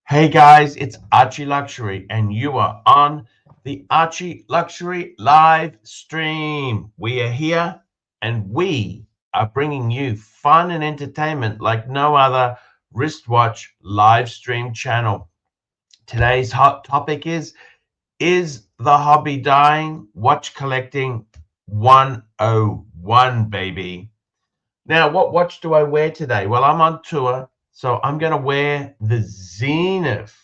Hey guys, it's Archie Luxury, and you are on the Archie Luxury live stream. We are here and we are bringing you fun and entertainment like no other wristwatch live stream channel. Today's hot topic is the hobby dying? Watch collecting 101, baby. Now, what watch do I wear today? Well, I'm on tour. So I'm going to wear the Zenith.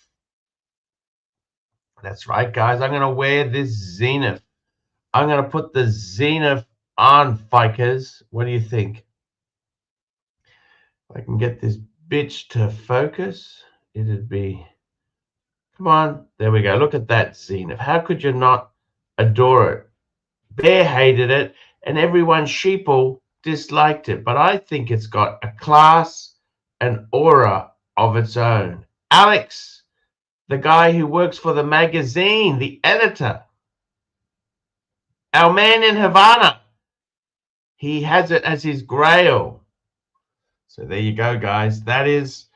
That's right, guys. I'm going to wear this Zenith. I'm going to put the Zenith on, Fikers. What do you think? If I can get this bitch to focus, it'd be... Come on. There we go. Look at that Zenith. How could you not adore it? Bear hated it, and everyone sheeple disliked it. But I think it's got a class, an aura of its own. Alex, the guy who works for the magazine, the editor, our man in Havana, he has it as his grail. So there you go, guys. That is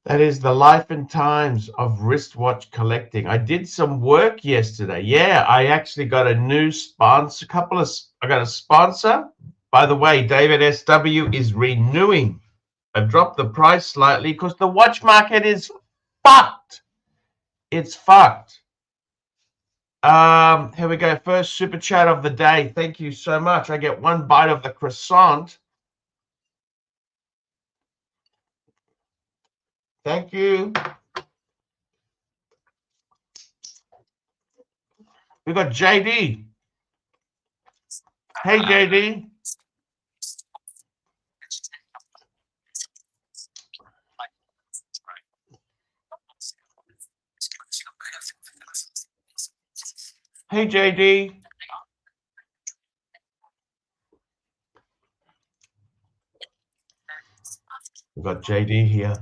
the life and times of wristwatch collecting. I did some work yesterday. Yeah, I actually got a new sponsor. I got a sponsor. By the way, David SW is renewing. I dropped the price slightly because the watch market is fucked. It's fucked. Here we go. First super chat of the day. Thank you so much. I get one bite of the croissant. Thank you. We got JD. Hey, JD. Hey, JD. We've got JD here.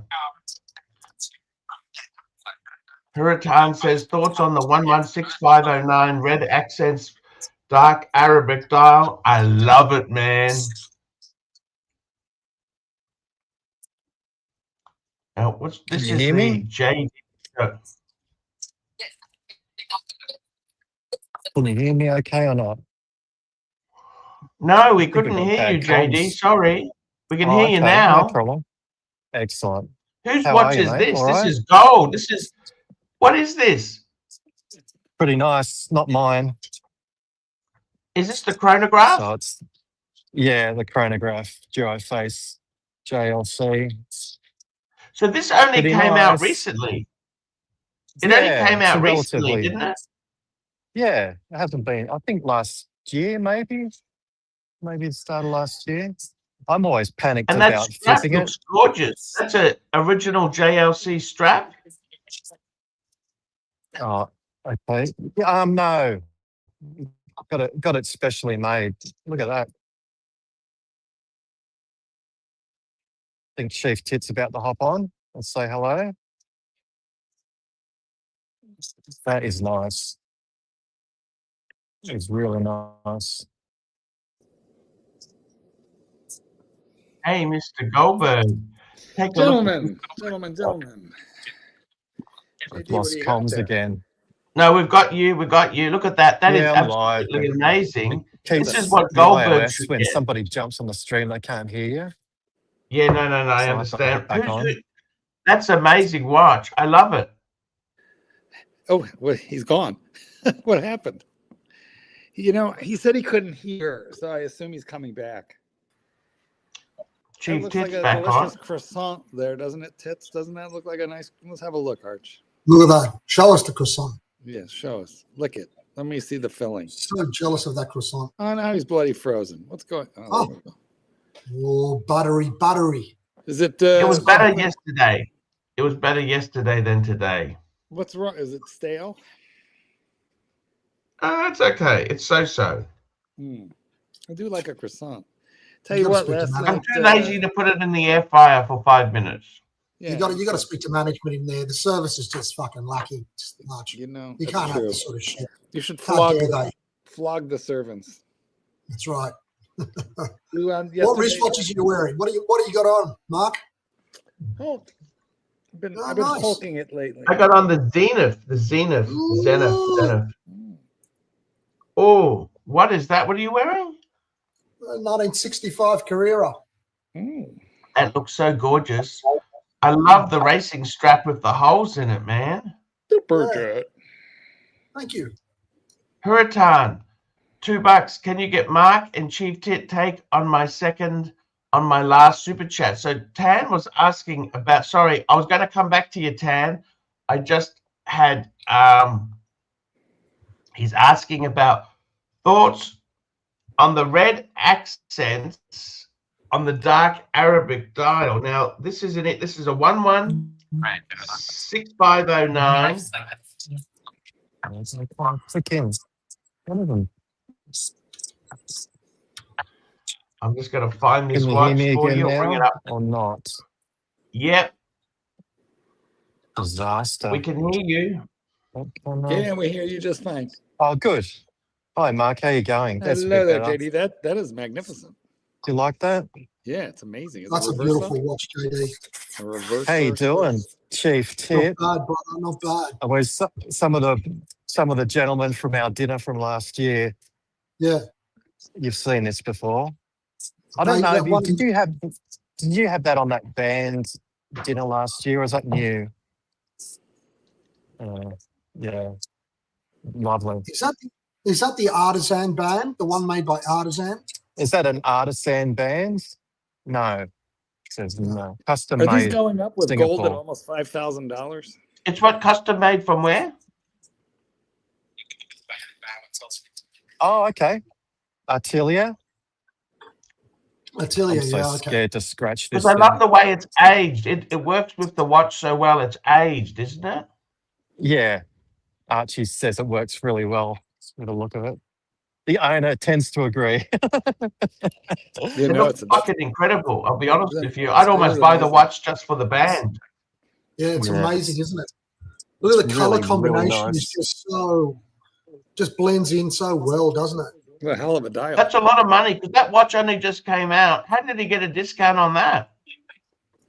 Hurricane says, thoughts on the 116509 red accents, dark Arabic dial? I love it, man. Now, this is the JD. Can you hear me okay or not? No, we couldn't hear you, JD. Sorry. We can hear you now. No problem. Excellent. Whose watch is this? This is gold. This is... What is this? Pretty nice. Not mine. Is this the chronograph? So it's, yeah, the chronograph, Duo Face JLC. So this only came out recently. It only came out recently, didn't it? Yeah, it hasn't been. I think last year, maybe it started last year. I'm always panicked about flipping it. Looks gorgeous. That's an original JLC strap. Oh, okay. No, got it specially made. Look at that. I think Chief Tit's about to hop on and say hello. That is nice. It's really nice. Hey, Mr. Goldberg. Gentlemen. I've lost comms again. No, we've got you. Look at that. That is absolutely amazing. This is what Goldberg should when get. Somebody jumps on the stream, they can't hear you. Yeah, no, I understand. That's amazing watch. I love it. Oh, well, he's gone. What happened? You know, he said he couldn't hear, so I assume he's coming back. Chief looks Tits like a back delicious on. croissant there, doesn't it, Tits? Doesn't that look like a nice... Let's have a look, Arch. Look at that. Show us the croissant. Yes, show us. Lick it. Let me see the filling. So jealous of that croissant. Oh, now he's bloody frozen. What's going on? Oh, buttery. Is it... it was better yesterday. It was better yesterday than today. What's wrong? Is it stale? It's okay. It's so-so. I do like a croissant. Tell you what, last night... I'm too lazy to put it in the air fryer for 5 minutes. Yeah, you got to speak to management in there. The service is just fucking lacking much. You know, you can't have this sort of shit. You should flog the servants. That's right. What wristwatches are you wearing? What do you got on, Mark? Oh, I've been nice. hulking it lately. I got on the Zenith. Zenith. Oh, what is that? What are you wearing? 1965 Carrera. That looks so gorgeous. I love the racing strap with the holes in it, man. Super Yeah. good. Thank you. Hurritan, $2. Can you get Mark and Chief Tit take on my last super chat? So Tan was asking about, sorry, I was going to come back to you, Tan. I just had, he's asking about thoughts on the red accents on the dark Arabic dial. Now, this isn't it. This is a 116509. One of them. I'm just going to find this Can you hear watch me for again you. I'll bring it now up. or not? Yep, Disaster. we can hear you. Yeah, we hear you just fine. Oh, good. Hi, Mark. How you going? That's a Hello bit there, better. JD. That is magnificent. Do you like that? Yeah, it's amazing. Is That's it a beautiful watch, JD. A reverse. How you doing, Chief Tit? Not bad, brother. Not bad. I was some of the gentlemen from our dinner from last year. Yeah. You've seen this before. I don't That know. one- Did you have that on that band dinner last year, or is that new? Yeah, lovely. Is that the Artisan band? The one made by Artisan? Is that an artisan band? No, it says no. Custom Are these made. going up with gold at Singapore. almost $5,000? It's what, custom made from where? Oh, okay. Artilia. I tell you, I'm so yeah, okay. scared to scratch this Because I thing. love the way it's aged. It works with the watch so well. It's aged, isn't it? Yeah, Archie says it works really well with the look of it. The owner tends to agree. You It know, looks it's fucking incredible. I'll be honest with you. It I'd almost is buy the amazing. watch just for the band. Yeah, it's Yes. amazing, isn't it? Look at the color Really, really combination nice. is just blends in so well, doesn't it? a hell of a dial. That's a lot of money because that watch only just came out. How did he get a discount on that?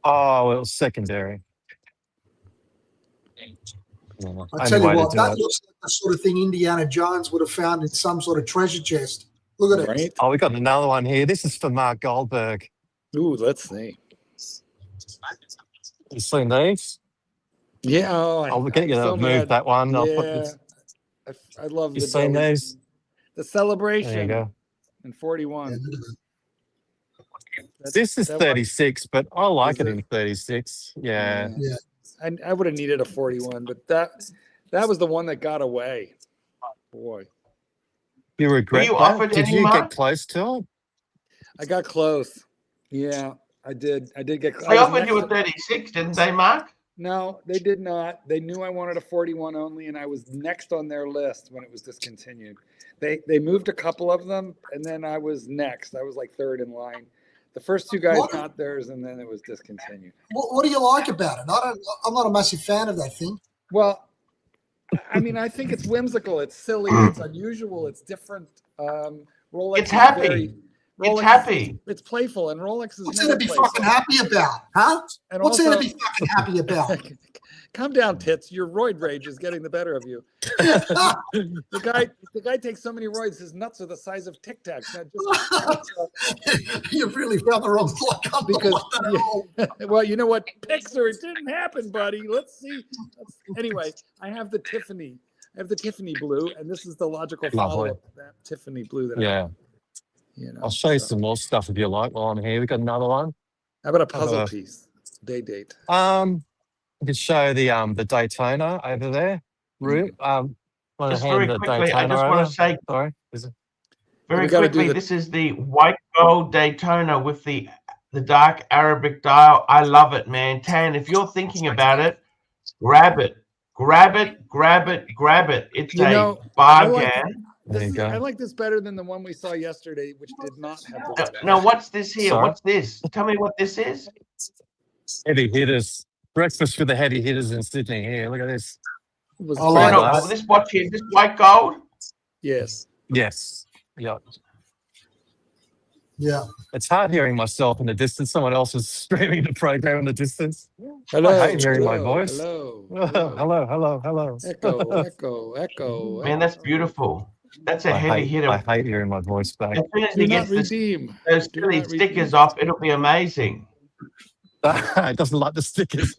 Oh, it was secondary. Yeah, I tell only you way what, to do that it. looks like the sort of thing Indiana Jones would have found in some sort of treasure chest. Look at it. Right? Oh, we got another one here. This is for Mark Goldberg. Ooh, let's see. You seen these? Yeah. Oh, we're going to so move mad. that one. I'll put Yeah. this. I love You the seen Delhi- these? The There celebration you go. in 41. Yeah, look at that. This is that one- 36, but I like Is it it? in 36. Yeah. Yeah. I would have needed a 41, but that was the one that got away. Boy, You regret you that? offered Did any, you Mark? get close to it? I got close. Yeah, I did. I did get close. They offered you a 36, didn't they, Mark? No, they did not. They knew I wanted a 41 only, and I was next on their list when it was discontinued. They moved a couple of them, and then I was next. I was like third in line. The first two guys What? got theirs, and then it was discontinued. What do you like about it? I'm not a massive fan of that thing. Well, I mean, I think it's whimsical. It's silly. It's unusual. It's different. Rolex It's is happy. very- It's Rolex happy. It's playful, and Rolex is What's never there to be playful. fucking happy about? Huh? And What's there to also- be fucking happy about? Calm down, tits. Your roid rage is getting the better of you. The guy takes so many roids, his nuts are the size of Tic Tacs. You've really found the wrong plug. I'm not Because like that at all. well, you know what? Pixar, it didn't happen, buddy. Let's see. Anyway, I have the Tiffany. I have the Tiffany blue, and this is the logical follow-up to that Tiffany blue that I Yeah. have. You know, I'll show you so- some more stuff if you like while I'm here. We got another one. How about a puzzle a- piece? Date. I could show the Daytona over there. Want to Just very hand the quickly, I Daytona just over? want to say Sorry. Is it? very We gotta do quickly, the- this is the white gold Daytona with the dark Arabic dial. I love it, man. Tan, if you're thinking about it, grab it. Grab it, grab it, grab it. It's You know, a bargain. There you go. I like this better than the one we saw yesterday, which did not have the red. Now, what's this here? Sorry? What's this? Tell me what this is. Heavy hitters. Breakfast for the heavy hitters in Sydney. Here, look at this. It was I like No, that. no, this watch here, this white gold. Yes. Yes. Yep. Yeah. It's hard hearing myself in the distance. Someone else is streaming the program in the distance. Hello. I hate hearing my hello, voice. Hello. Hello. Echo. Man, that's beautiful. That's a heavy hitter. I hate hearing my voice back. As soon as Do he not gets redeem. those Do silly not stickers redeem. off, it'll be amazing. It doesn't like the stickers.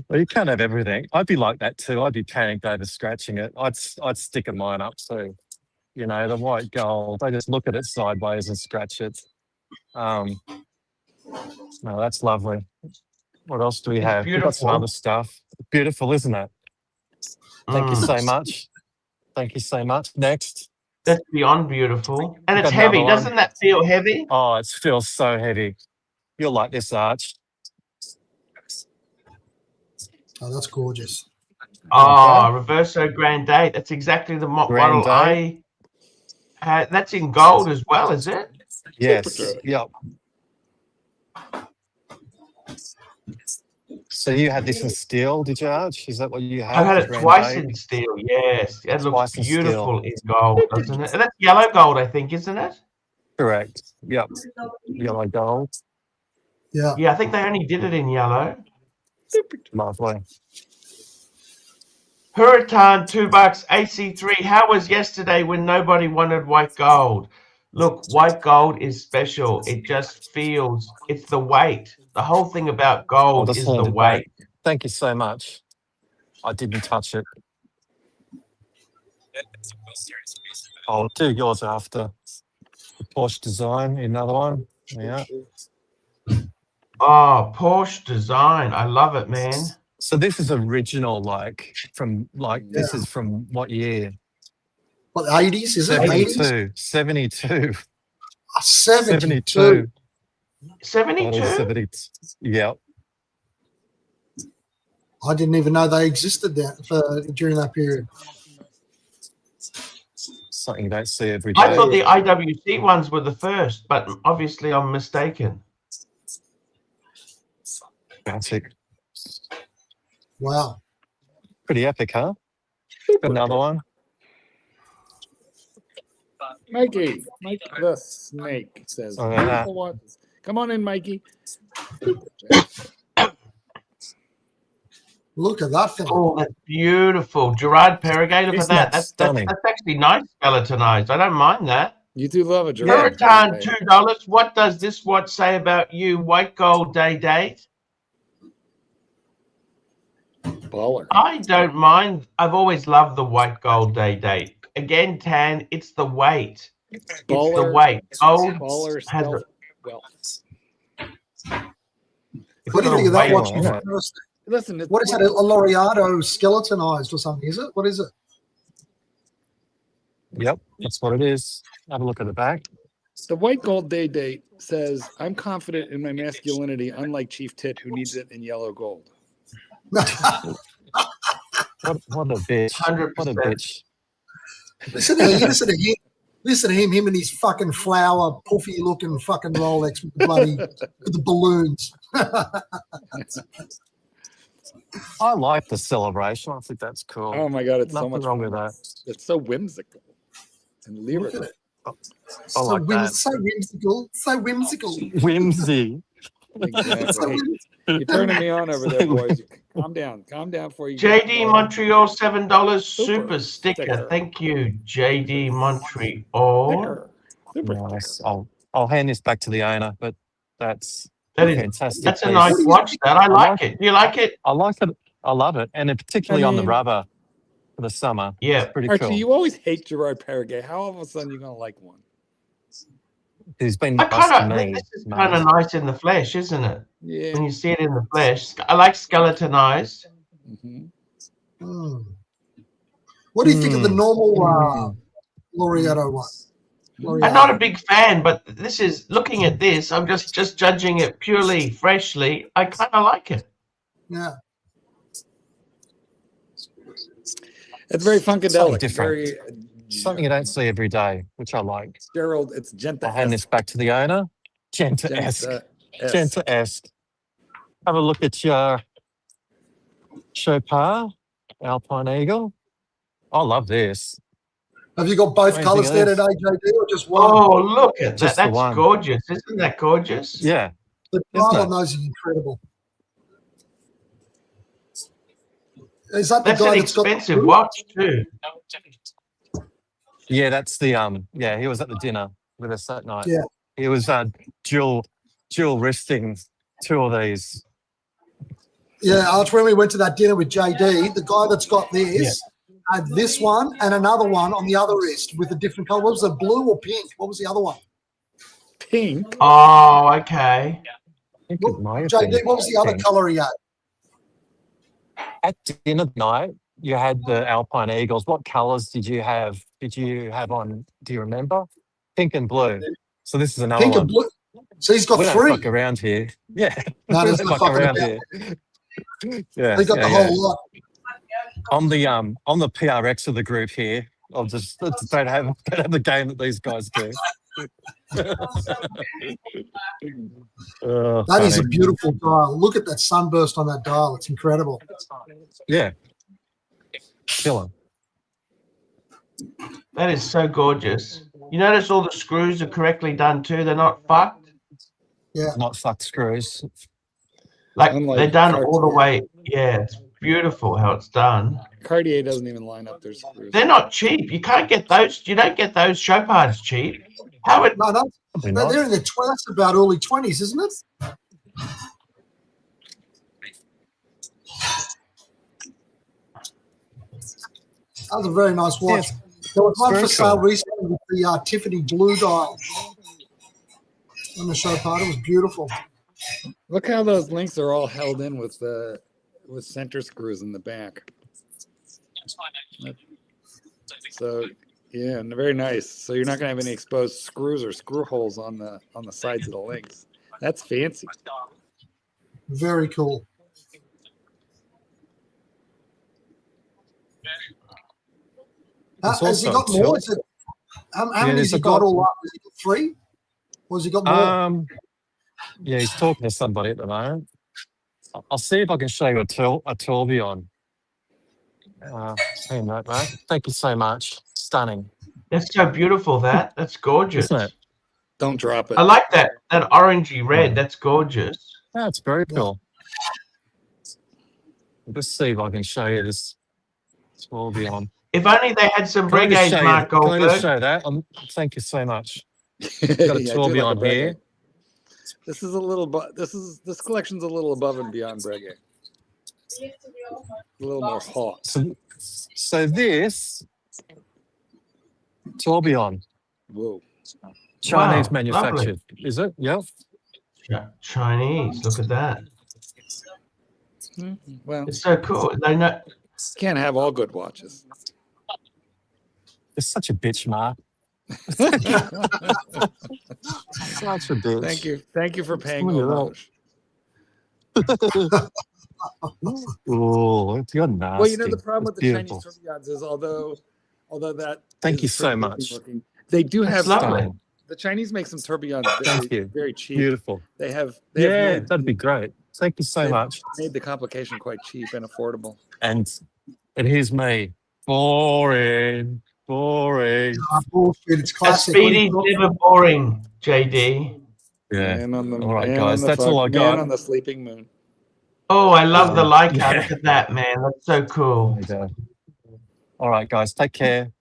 Well, you can't have everything. I'd be like that too. I'd be panicked over scratching it. I'd stick mine up too. You know, the white gold. I just look at it sideways and scratch it. No, that's lovely. What else do we It's have? We've got some beautiful. other stuff. Beautiful, isn't it? Thank you Mm. so much. Thank you so much. Next. That's beyond beautiful. And We've it's got another heavy. one. Doesn't that feel heavy? Oh, it feels so heavy. You'll like this, Arch. Oh, that's gorgeous. Oh, Reverso Grande. That's exactly the model I had. That's in gold as well, is it? Yes. Yep. So you had this in steel, did you, Arch? Is that what you had? I had it Grande? twice in steel. Yes, it looks Twice in steel. beautiful in gold, doesn't it? And that's yellow gold, I think, isn't it? Correct. Yep. Yellow gold. Yeah. Yeah, I think they only did it in yellow. Lovely. Hurricane, $2. AC3. How was yesterday when nobody wanted white gold? Look, white gold is special. It just feels, it's the weight. The whole thing about I'll gold just is hand the it back. weight. Thank you so much. I didn't touch it. I'll do yours after. The Porsche design, another one. Yeah. Oh, Porsche design. I love it, man. So this is original, this is from what year? What, 80s? Is it 80s? 72. 72. 72? 70. Yep. I didn't even know they existed during that period. Something you don't see every day. I thought the IWC ones were the first, but obviously I'm mistaken. Fantastic. Wow. Pretty epic, huh? Another one. Mikey the snake says, Oh, yeah. "Beautiful ones. Come on in, Mikey." Look at that thing. Oh, that's beautiful. Gerard Perrigator for Isn't that. that That's stunning? actually nice skeletonized. I don't mind that. You do love a Gerard. Hurricane, $2. What does this watch say about you? White gold day date. Baller. I don't mind. I've always loved the white gold day date. Again, Tan, it's the weight. It's the Baller. weight. Gold Baller has stealth. a, Well, it's What do you got think a of that weight watch? on it. listen. What is that? A Laureato skeletonized or something? Is it? What is it? Yep, that's what it is. Have a look at the back. The white gold day date says, "I'm confident in my masculinity, unlike Chief Tit, who needs it in yellow gold." What a bitch. 100%. What a bitch. Listen to him. Listen to him. Him and his fucking flower, puffy looking fucking Rolex with the balloons. I like the celebration. I think that's cool. Oh my God, it's so Nothing much wrong fun. with that. It's so whimsical and Look at lyrical. it. I like that. So whimsical. So whimsical. Whimsy. Exactly. You're turning me on over there, boys. Calm down before you. JD Montreal, $7. Super Super sticker. sticker. Thank you, JD Montreal. Super Nice. I'll hand this back to the owner, but that's That is, fantastic. that's a piece. nice watch. That I like it. Do you like it? I like it. I love it, and particularly on the mean- rubber for the summer. Yeah. It's pretty Archie, cool. you always hate Gerard Perrigaud. How all of a sudden you gonna like one? He's been I nice to kind of. me. This is mate. kind of nice in the flesh, isn't it? Yeah. When you see it in the flesh, I like skeletonized. Mhm. Mm. What do you think of the normal Laureato one? I'm not a big fan, but this is looking at this. I'm just judging it purely freshly. I kind of like it. Yeah. It's very Something funkadelic. different. Very Something you don't see every day, which I like. Gerald. It's Genta. I'll hand this back to the owner. Genta-esque. Genta-esque. Have a look at your Chopard Alpine Eagle. I love this. Have you got both Amazing colours it there is. today, JD, or just one? Oh, look at that. Just the That's one. gorgeous. Isn't that gorgeous? Yeah. The Isn't dial it? on those is incredible. Is that the That's guy an that's got the expensive blue? watch too. Yeah, that's the yeah, he was at the dinner with us that night. Yeah. He was dual wristing 2 of these. Yeah, Arch, when we went to that dinner with JD, the guy that's got this had this one and another one on the other wrist with a different color. What was it, blue or pink? What was the other one? Pink. Oh, okay. I think What, it might have JD, been what was the other pink. color he had? At dinner night, you had the Alpine Eagles. What colours did you have? Did you have on? Do you remember? Pink and blue. So this is another Pink one. and blue. So he's got We don't 3. fuck around here. Yeah, No, we there's don't no fuck fucking around about. here. Yeah, He got yeah, the yeah. whole lot. I'm the PRX of the group here. I'll just don't have the game that these guys do. Oh, That is a funny. beautiful dial. Look at that sunburst on that dial. It's incredible. Yeah. Killer. That is so gorgeous. You notice all the screws are correctly done too. They're not fucked. Yeah. Not fucked screws. Like Unlike they're done all the Cartier. way. Yeah, it's beautiful how it's done. Cartier doesn't even line up their screws. They're not cheap. You can't get those. You don't get those Chopards cheap. How it? No, Probably they're not. in their 20s, about early 20s, isn't it? That was a very nice watch. Yes. There was one Very for sale cool. recently with the Tiffany blue dial on the show part. It was beautiful. Look how those links are all held in with center screws in the back. So yeah, and very nice. So you're not gonna have any exposed screws or screw holes on the sides of the links. That's fancy. Very cool. It's Has he also got more? tilt. Is it, how Yeah, many there's has he a got gold- all up? Has he got 3? Or has he got more? Yeah, he's talking to somebody at the moment. I'll see if I can show you a tourbillon. Seeing that, mate. Thank you so much. Stunning, That's so beautiful. That's gorgeous. isn't it? Don't drop it. I like that orangey red. That's gorgeous. That's very cool. Let's see if I can show you this tourbillon. If only they had some Can I just Breguets, show you? Mark Can I just Goldberg. show that? Thank you so much. Got Got a tourbillon here. This is a little, this collection's a little above and beyond Breguet. A little more hot. So this tourbillon, Whoa. Chinese Wow, manufactured, is it? Yep. Chinese. Look at that. Well, It's so cool. They know. can't have all good watches. It's such a bitch, Mark. Such a bitch. Thank you for paying Look at homage. Oh, it's got nasty. Well, you know, the problem with It's the beautiful. Chinese tourbillons is although that Thank is you so pretty much. looking, they do have That's lovely. Stunning. the Chinese make some tourbillons Thank you. very cheap. Beautiful. They have Yeah, that'd be great. Thank you so they've much. made the complication quite cheap and affordable. And here's me. Boring. Boring. Bullshit. It's A classic. What do Speedy's you never boring, JD. Yeah. Man on the, All right, man guys, on the that's all I man got. on the sleeping moon. Oh, I love the Leica. Yeah. Look at that, man. That's so cool. There you go. All right, guys, take care.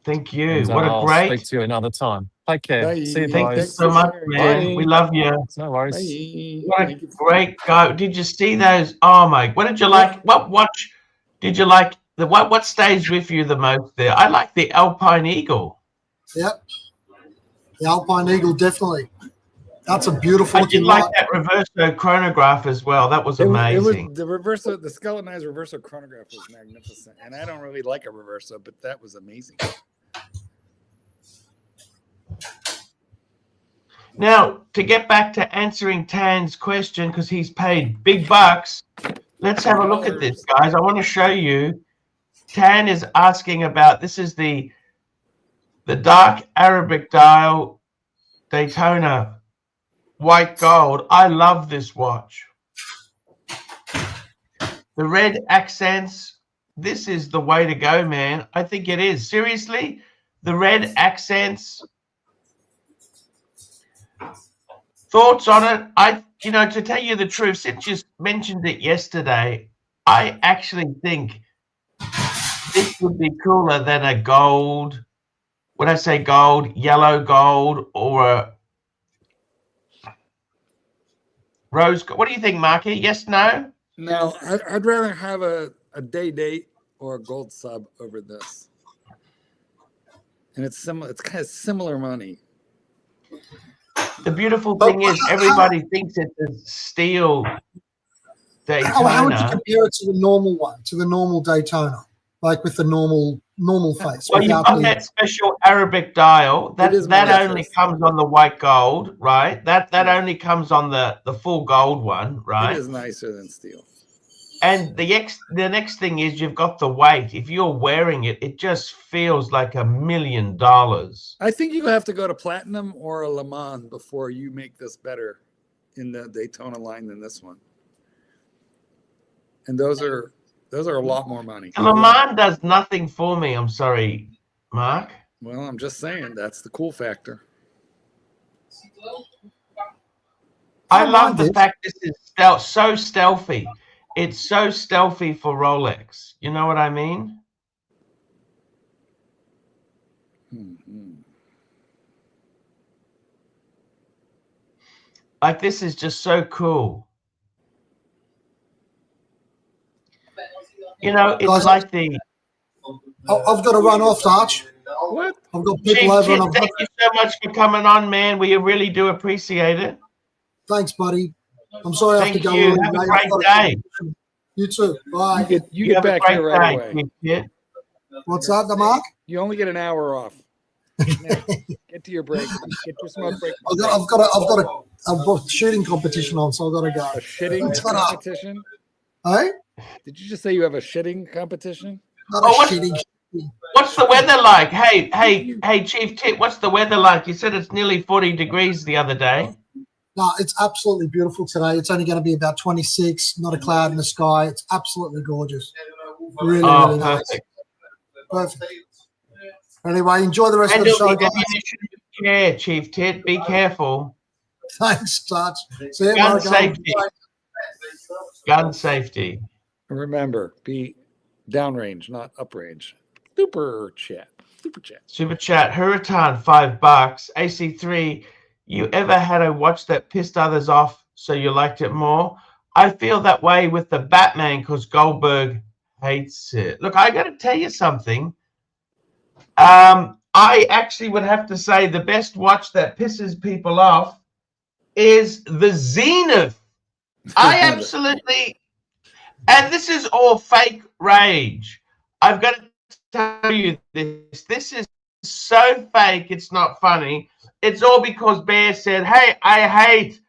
Thank you. And, What a I'll great. speak to you another time. Take care. Bye. See you Thank you guys. so much, Bye. man. We love you. No worries. Bye. What a Thank you. great go. Did you see those? Oh my, what did you like? What watch did you like? What stays with you the most there? I like the Alpine Eagle. Yep. The Alpine Eagle, definitely. That's a beautiful I did looking like light. that reverso chronograph as well. That was It was amazing. the reverso, the skeletonized reverso chronograph was magnificent, and I don't really like a reverso, but that was amazing. Now, to get back to answering Tan's question, because he's paid big bucks, let's have a look at this, guys. I want to show you. Tan is asking about, this is the dark Arabic dial Daytona white gold. I love this watch. The red accents this is the way to go, man. I think it is. Seriously, the red accents. Thoughts on it? To tell you the truth, since you mentioned it yesterday, I actually think this would be cooler than a gold. When I say gold, yellow gold, or a rose. What do you think, Marky? Yes, no? No, I'd rather have a day date or a gold sub over this. And it's similar. It's kind of similar money. The beautiful thing is everybody thinks it's a steel Daytona. How would you compare it to the normal one, to the normal Daytona, like with the normal face? Well, you've got that special Arabic dial. That only comes on the white gold, right? That only comes on the full gold one, right? It is nicer than steel. And the next thing is you've got the weight. If you're wearing it, it just feels like $1 million. I think you have to go to platinum or a Le Mans before you make this better in the Daytona line than this one. And those are a lot more money. Le Mans does nothing for me. I'm sorry, Mark. Well, I'm just saying that's the cool factor. I love the fact this is so stealthy. It's so stealthy for Rolex. You know what I mean? Mm-hmm. Like, this is just so cool. It's guys, like the... I've got to run off, Arch. What? I've got people over. And thank you so much for coming on, man. We really do appreciate it. Thanks, buddy. I'm sorry I have to go. Thank you. Have a great day. You too. Bye. You get back here right away. Yeah. What's up, the Mark? You only get an hour off. Now, get to your break. Get your smoke break. I've got a shooting competition on, so I've got to go. A shitting competition? Hey? Did you just say you have a shitting competition? Not a shitting. What's the weather like? Hey, Chief Tit, what's the weather like? You said it's nearly 40 degrees the other day. No, it's absolutely beautiful today. It's only going to be about 26, not a cloud in the sky. It's absolutely gorgeous. Really, really nice. Perfect. Anyway, enjoy the rest of the show, guys. Yeah, Chief Tit, be careful. Thanks, Touch. See you, Gun safety. Gun safety. Remember, be downrange, not uprange. Super chat. Super chat. Hurritan, $5. AC3. You ever had a watch that pissed others off so you liked it more? I feel that way with the Batman because Goldberg hates it. Look, I got to tell you something. I actually would have to say the best watch that pisses people off is the Zenith. I absolutely, and this is all fake rage. I've got to tell you this. This is so fake, it's not funny. It's all because Bear said, hey, I hate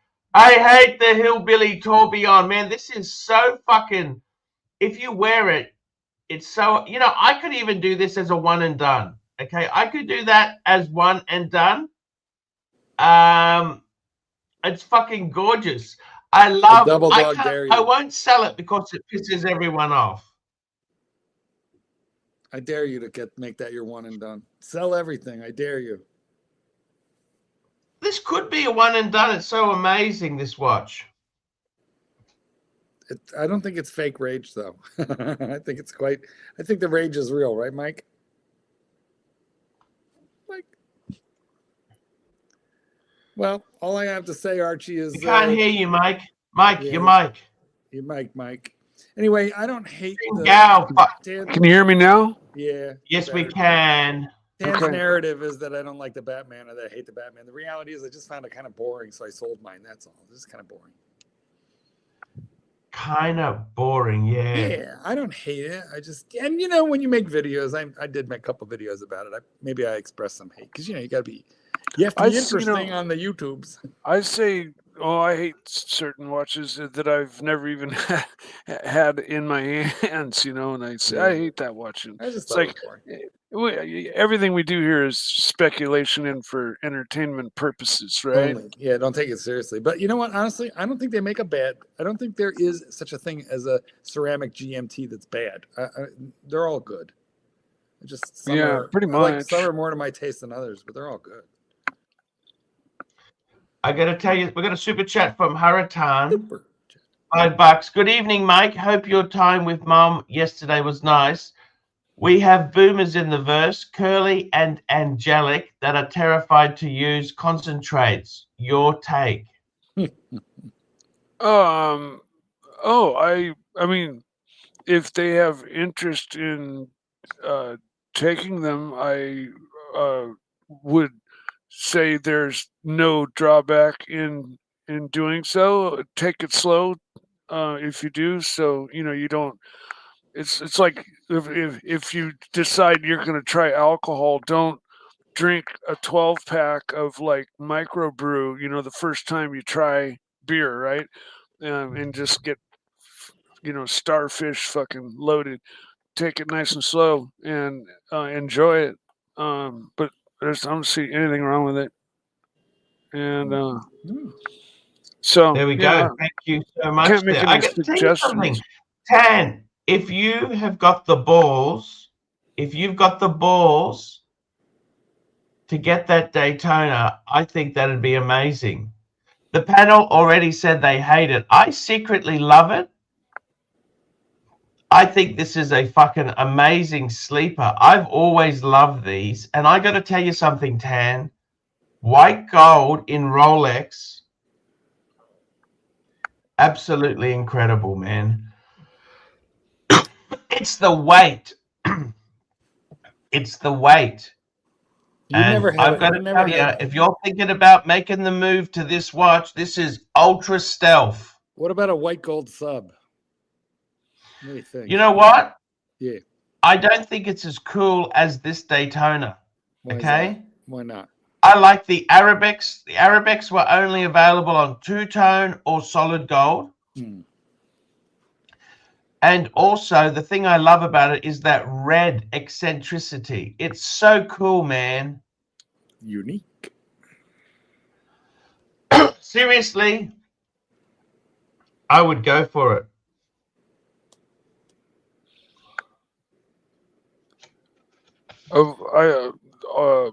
the hillbilly tourbillon. Man, this is so fucking, if you wear it, it's so, I could even do this as a one and done. Okay, I could do that as one and done. It's fucking gorgeous. I love it. I won't sell it because it pisses everyone off. I dare you to make that your one and done. Sell everything. I dare you. This could be a one and done. It's so amazing, this watch. I don't think it's fake rage, though. I think the rage is real, right, Mike? Well, all I have to say, Archie, is... I can't hear you, Mike. Mike, your mic. Your mic, Mike. Anyway, I don't hate Can you hear me now? Yeah. Yes, we can. Dan's narrative is that I don't like the Batman or that I hate the Batman. The reality is I just found it kind of boring, so I sold mine. That's all. This is kind of boring. Kind of boring, yeah. Yeah, I don't hate it. And when you make videos, I did make a couple videos about it. Maybe I expressed some hate because you have to be interesting on the YouTubes. I say I hate certain watches that I've never even had in my hands, and I say, I hate that watch. And I just it's thought like, it was boring. everything we do here is speculation and for entertainment purposes, right? Only. Yeah, don't take it seriously. But you know what? Honestly, I don't think they make a bad. I don't think there is such a thing as a ceramic GMT that's bad. They're all good. Just some are, pretty I like some much. are more to my taste than others, but they're all good. I got to tell you, we got a super chat from Haratan. Super. $5. Good evening, Mike. Hope your time with Mom yesterday was nice. We have boomers in the verse, Curly and Angelic, that are terrified to use concentrates. Your take? I mean, if they have interest in taking them, I would say there's no drawback in doing so. Take it slow if you do, so you don't. It's like if you decide you're going to try alcohol, don't drink a 12-pack of like microbrew, the first time you try beer, right? And just get, starfish fucking loaded. Take it nice and slow and enjoy it. But I don't see anything wrong with it. And so there we go. Thank you so much. Can't make any I got to tell you something, Tan. If you have got the balls, to get that Daytona, I think that'd be amazing. The panel already said they hate it. I secretly love it. I think this is a fucking amazing sleeper. I've always loved these. And I got to tell you something, Tan. White gold in Rolex. Absolutely incredible, man. It's the weight. It's the weight. And I've got to tell you, if you're thinking about making the move to this watch, this is ultra stealth. What about a white gold sub? What do you think? You know what? Yeah. I don't think it's as cool as this Daytona. Okay? Why not? I like the Arabics. The Arabics were only available on two-tone or solid gold. And also, the thing I love about it is that red eccentricity. It's so cool, man. Unique. Seriously, I would go for it. All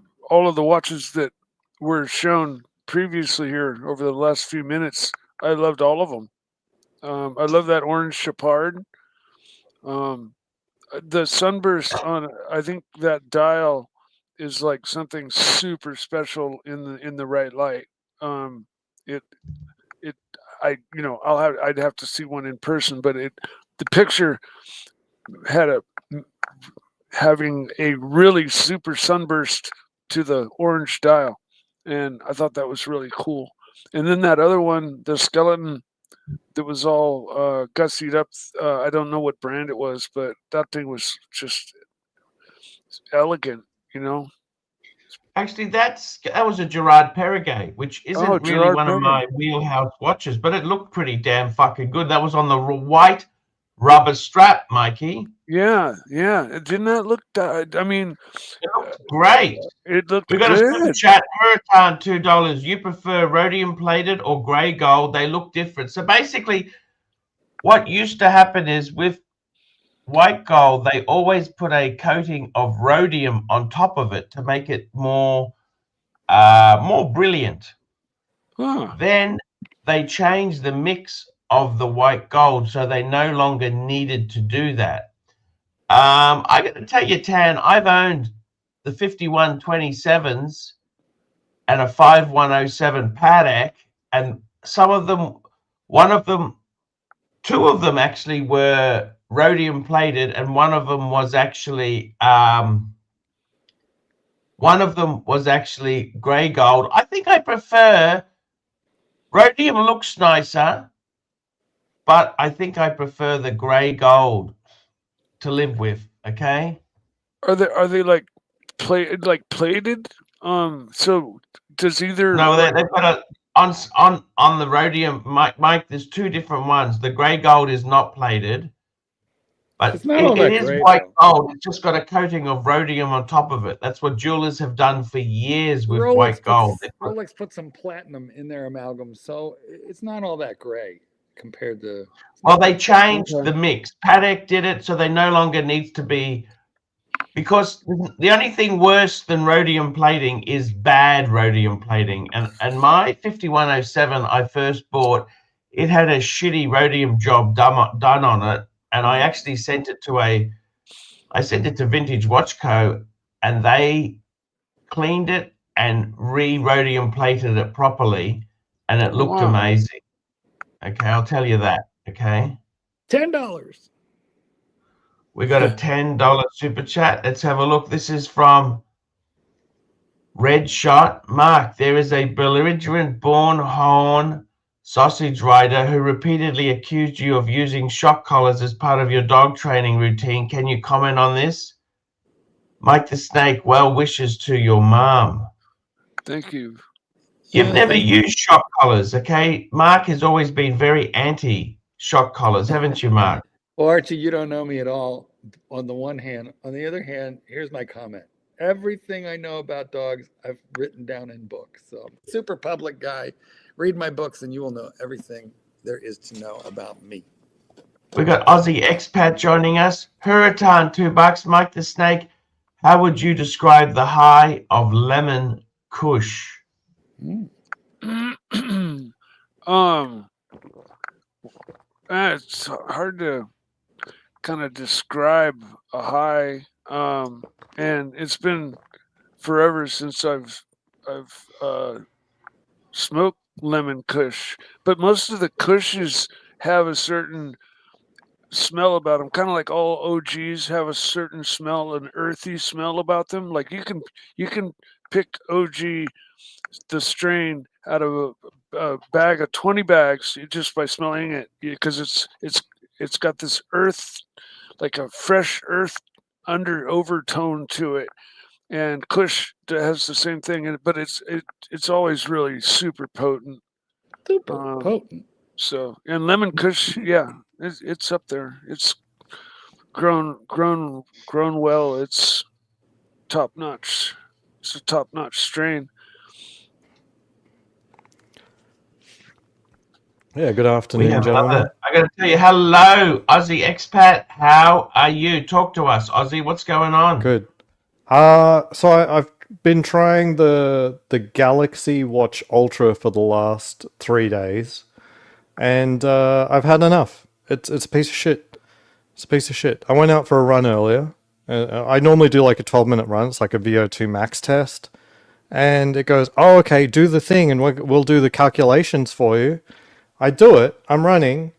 of the watches that were shown previously here over the last few minutes, I loved all of them. I love that orange Chapard. The sunburst on, I think that dial is like something super special in the right light. I'd have to see one in person, but the picture had having a really super sunburst to the orange dial, and I thought that was really cool. And then that other one, the skeleton that was all gussied up, I don't know what brand it was, but that thing was just elegant, Actually, that was a Gerard Perregay, which isn't really one of my wheelhouse watches, but it looked pretty damn fucking good. That was on the white rubber strap, Mikey. Yeah. Didn't that look? I mean, it looked great. It looked. We got good. a super chat. Meritan, $2. You prefer rhodium plated or grey gold? They look different. So basically, what used to happen is with white gold, they always put a coating of rhodium on top of it to make it more brilliant. Then they changed the mix of the white gold, so they no longer needed to do that. I got to tell you, Tan, I've owned the 5127s and a 5107 Patek, and some of them, two of them actually were rhodium plated, and one of them was actually grey gold. I think I prefer rhodium. Looks nicer, but I think I prefer the grey gold to live with. Okay. Are they like plated? So does either? No, they've got on the rhodium, Mike, there's two different ones. The grey gold is not plated, but It's not all that it is great, white though. gold. It's just got a coating of rhodium on top of it. That's what jewelers have done for years with white gold. Rolex put some platinum in their amalgam, so it's not all that gray compared to. Well, they changed the mix. Patek did it, so they no longer needs to be, because the only thing worse than rhodium plating is bad rhodium plating. And my 5107 I first bought, it had a shitty rhodium job done on it, and I actually sent it to Vintage Watch Co, and they cleaned it and rhodium plated it properly, and it looked amazing. Okay, I'll tell you that. Okay, $10. we got a $10 super chat. Let's have a look. This is from Red Shot. Mark, there is a belligerent born horn sausage rider who repeatedly accused you of using shock collars as part of your dog training routine. Can you comment on this? Mike the Snake, well wishes to your mom. Thank you. You've never used shock collars, okay? Mark has always been very anti-shock collars, haven't you, Mark? Well, Archie, you don't know me at all. On the one hand, on the other hand, here's my comment. Everything I know about dogs, I've written down in books. So, super public guy. Read my books, and you will know everything there is to know about me. We got Aussie expat joining us. Hurritan, $2. Mike the Snake, how would you describe the high of lemon kush? It's hard to kind of describe a high, and it's been forever since I've smoked lemon kush, but most of the kushes have a certain smell about them, kind of like all OGs have a certain smell, an earthy smell about them. Like you can pick OG, the strain, out of a bag of 20 bags just by smelling it, because it's got this earth, like a fresh earth overtone to it. And kush has the same thing, but it's always really super potent. Super potent. So, and lemon kush, yeah, it's up there. It's grown well. It's top notch. It's a top notch strain. Yeah, good afternoon, gentlemen. I got to tell you, hello, Aussie expat. How are you? Talk to us, Aussie. What's going on? Good. So I've been trying the Galaxy Watch Ultra for the last 3 days, and I've had enough. It's a piece of shit. It's a piece of shit. I went out for a run earlier. I normally do like a 12-minute run. It's like a VO2 max test, and it goes, "Oh, okay, do the thing, and we'll do the calculations for you." I do it. I'm running,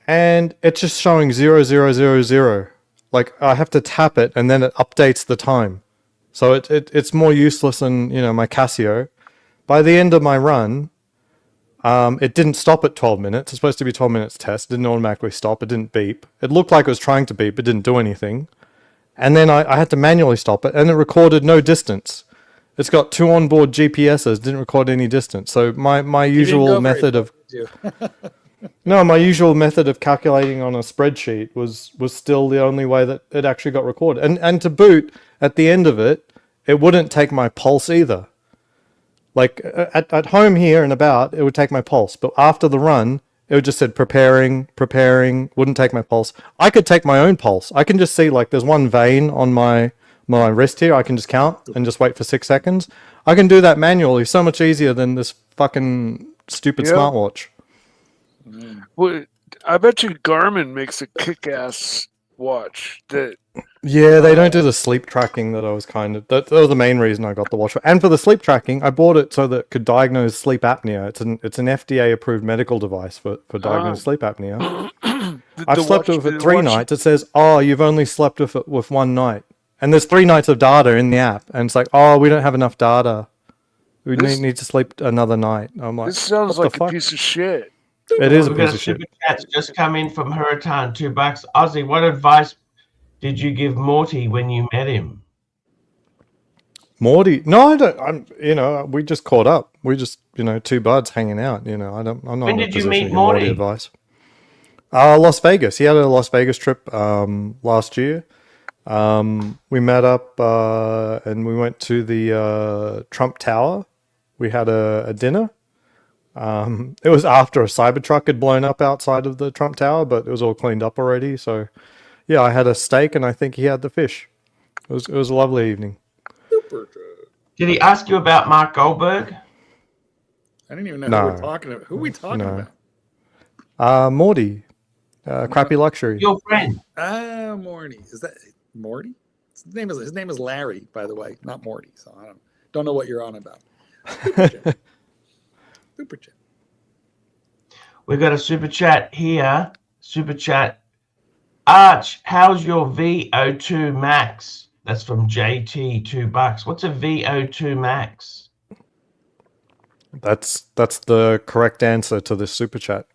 and it's just showing 0000. Like I have to tap it, and then it updates the time. So it's more useless than my Casio. By the end of my run, it didn't stop at 12 minutes. It's supposed to be 12 minutes test. It didn't automatically stop. It didn't beep. It looked like it was trying to beep. It didn't do anything. And then I had to manually stop it, and it recorded no distance. It's got 2 onboard GPSs. Didn't record any distance. So my usual method of my usual method of calculating on a spreadsheet was still the only way that it actually got recorded. And to boot, at the end of it, it wouldn't take my pulse either. Like at home here and about, it would take my pulse. But after the run, it would just said preparing, wouldn't take my pulse. I could take my own pulse. I can just see like there's one vein on my wrist here. I can just count and just wait for 6 seconds. I can do that manually. So much easier than this fucking stupid smartwatch. Well, I bet you Garmin makes a kick-ass watch that. Yeah, they don't do the sleep tracking that I was that was the main reason I got the watch. And for the sleep tracking, I bought it so that it could diagnose sleep apnea. It's an FDA approved medical device for diagnosing sleep apnea. I've slept with it 3 nights. It says, "Oh, you've only slept with it with 1 night." And there's 3 nights of data in the app, and it's like, "Oh, we don't have enough data. We need to sleep another night." I'm like, this sounds like a piece of shit. It is a piece of shit. Cats just come in from Hurritan, $2. Aussie, what advice did you give Morty when you met him? Morty? No, I don't. We just caught up. We just, two buds hanging out. I'm not When in a did you position meet to give Morty Morty? advice. Las Vegas. He had a Las Vegas trip last year. We met up and we went to the Trump Tower. We had a dinner. It was after a Cybertruck had blown up outside of the Trump Tower, but it was all cleaned up already. So, yeah, I had a steak and I think he had the fish. It was a lovely evening. Did he ask you about Mark Goldberg? I didn't even know No. who we're talking about. Who are we talking about? Morty, Crappy Luxury. Your friend. Morty. Is that Morty? His name is Larry, by the way, not Morty. So I don't know what you're on about. Super chat. We got a super chat here. Super chat. Arch, how's your VO2 max? That's from JT, $2. What's a VO2 max? That's the correct answer to this super chat.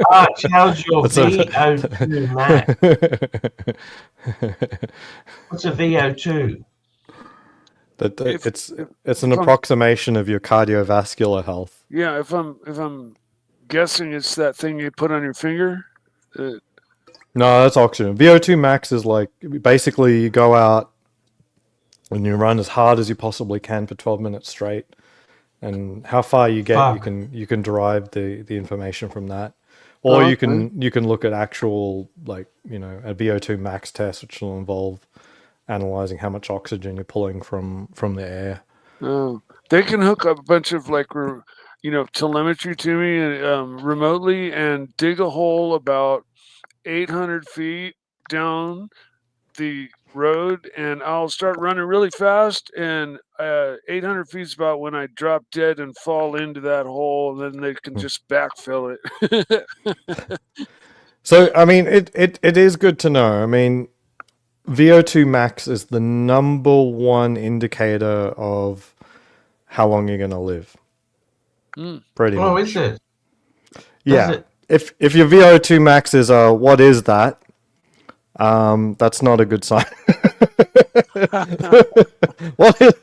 Arch, how's your VO2 max? What's a VO2? It's an approximation of your cardiovascular health. Yeah, if I'm guessing, it's that thing you put on your finger. No, that's oxygen. VO2 max is like basically you go out and you run as hard as you possibly can for 12 minutes straight, and how far you get, you can derive the information from that, or you can look at actual a VO2 max test, which will involve analyzing how much oxygen you're pulling from the air. Oh, they can hook up a bunch of telemetry to me remotely and dig a hole about 800 feet down the road, and I'll start running really fast, and 800 feet is about when I drop dead and fall into that hole, and then they can just backfill it. So, I mean, it is good to know. I mean, VO2 max is the number one indicator of how long you're going to live. Pretty much. Oh, is it? Yeah. If your VO2 max is what is that? That's not a good sign. What is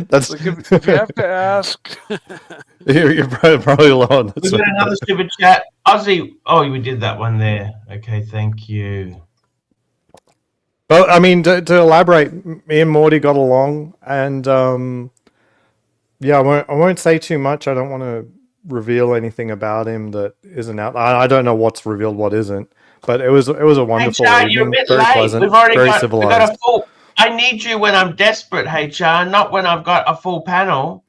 that's like if you have to ask. you're probably low on that. We got another super chat. Ozzy, we did that one there. Okay, thank you. But I mean, to elaborate, me and Morty got along, and I won't say too much. I don't want to reveal anything about him that isn't out. I don't know what's revealed, what isn't. But it was a wonderful HR, evening. you're a bit very late. pleasant, We've already very got civilized. a full. I need you when I'm desperate, HR, not when I've got a full panel.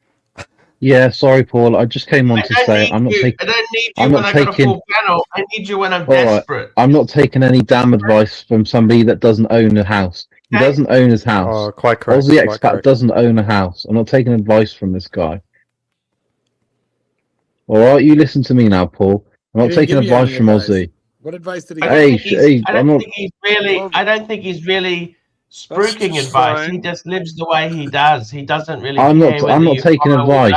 Yeah, sorry, Paul. I just came on to say I don't need you when I got a full panel. I need you when I'm desperate. I'm not taking any damn advice from somebody that doesn't own a house. He doesn't own his house. Oh, quite correct. Aussie expat doesn't own a house. I'm not taking advice from this guy. All right, you listen to me now, Paul. I'm not taking advice from Aussie. What advice did he give? I don't think he's really spruiking advice. He just lives the way he does. He doesn't really I'm not taking advice.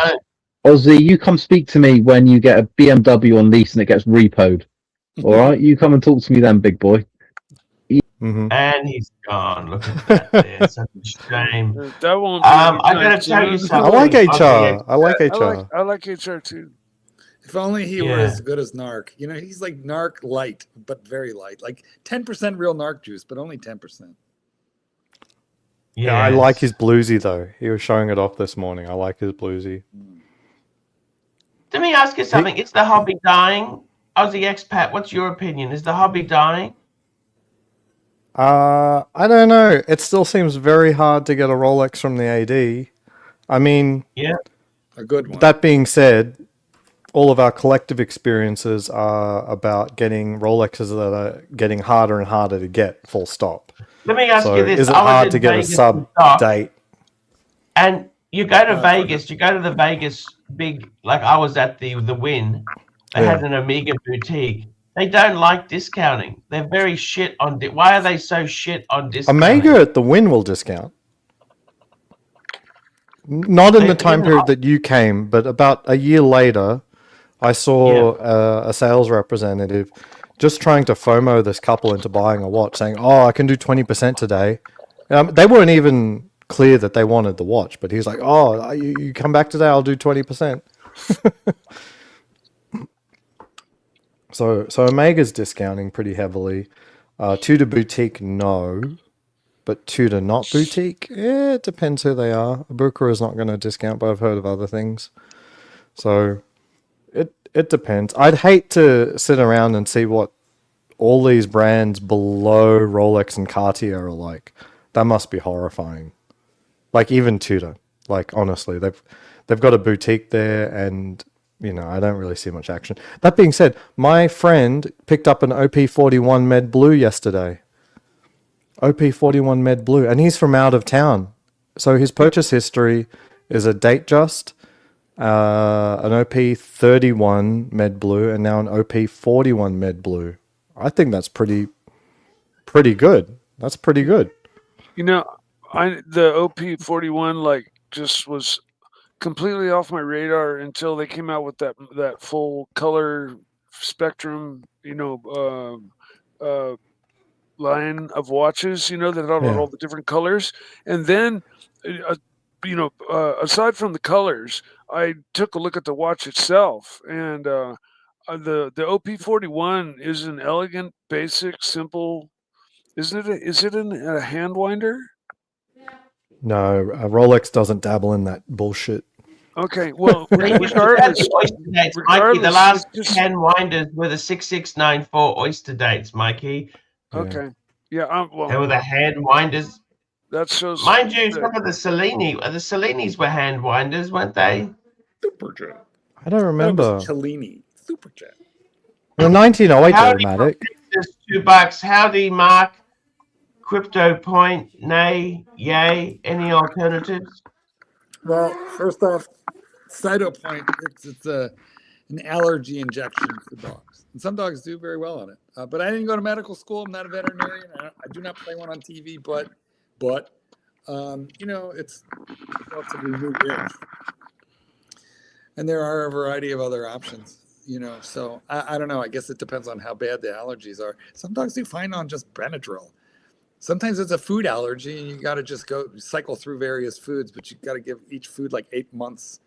Aussie, you come speak to me when you get a BMW on lease and it gets repoed. All right, you come and talk to me then, big boy. And he's gone. Look at that. There. Such a shame. That won't be I gotta tell you something. I like HR. I like HR. I like HR too. If only he were as good as Narc. He's like Narc light, but very light. Like 10% real Narc juice, but only 10%. Yeah, I like his bluesy though. He was showing it off this morning. I like his bluesy. Let me ask you something. Is the hobby dying? Aussie expat, what's your opinion? Is the hobby dying? I don't know. It still seems very hard to get a Rolex from the AD. I mean, a good one. That being said, all of our collective experiences are about getting Rolexes that are getting harder and harder to get, full stop. Let me ask you this. Is it hard to get a sub date? And you go to Vegas, you go to the Vegas big, like I was at the Wynn. They had an Omega boutique. They don't like discounting. They're very shit on why are they so shit on discounting? Omega at the Wynn will discount. Not in the time period that you came, but about a year later, I saw a sales representative just trying to FOMO this couple into buying a watch, saying, "Oh, I can do 20% today." They weren't even clear that they wanted the watch, but he's like, "Oh, you come back today, I'll do 20%." So Omega's discounting pretty heavily. Tudor Boutique, no. But Tudor not boutique, it depends who they are. Bucra is not going to discount, but I've heard of other things. So it depends. I'd hate to sit around and see what all these brands below Rolex and Cartier are like. That must be horrifying. Like even Tudor. Like honestly, they've got a boutique there, and I don't really see much action. That being said, my friend picked up an OP41 Med Blue yesterday. OP41 Med Blue, and he's from out of town. So his purchase history is a Datejust, an OP31 Med Blue, and now an OP41 Med Blue. I think that's pretty good. That's pretty good. The OP41 just was completely off my radar until they came out with that full color spectrum, line of watches, that had all the different colors. And then, aside from the colors, I took a look at the watch itself, and the OP41 is an elegant, basic, simple. Isn't it? Is it a hand winder? No, Rolex doesn't dabble in that bullshit. Okay, well, regardless, Mikey, the last just 10 winders were the 6694 Oyster dates, Mikey. Okay, yeah. They were the hand winders. That shows. Mind you, some of the Cellinis were hand winders, weren't they? Superjet. I don't remember. Cellini. Superjet. The 1908 automatic. Just $2. Howdy, Mark. Crypto Point, nay, yay. Any alternatives? Well, first off, Cyto Point, it's an allergy injection for dogs. And some dogs do very well on it. But I didn't go to medical school. I'm not a veterinarian. I do not play one on TV, but it's relatively new-ish. And there are a variety of other options, So I don't know. I guess it depends on how bad the allergies are. Some dogs do fine on just Benadryl. Sometimes it's a food allergy, and you got to just go cycle through various foods, but you got to give each food like 8 months,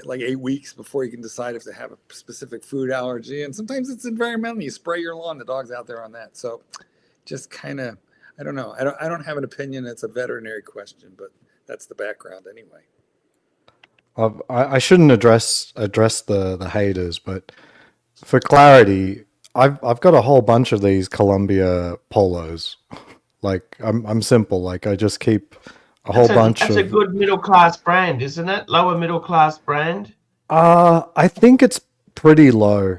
like 8 weeks before you can decide if they have a specific food allergy. And sometimes it's environmental. You spray your lawn, the dog's out there on that. So just kind of, I don't know. I don't have an opinion. It's a veterinary question, but that's the background anyway. I shouldn't address the haters, but for clarity, I've got a whole bunch of these Columbia polos. Like I'm simple. Like I just keep a whole bunch. That's a good middle class brand, isn't it? Lower middle class brand. I think it's pretty low.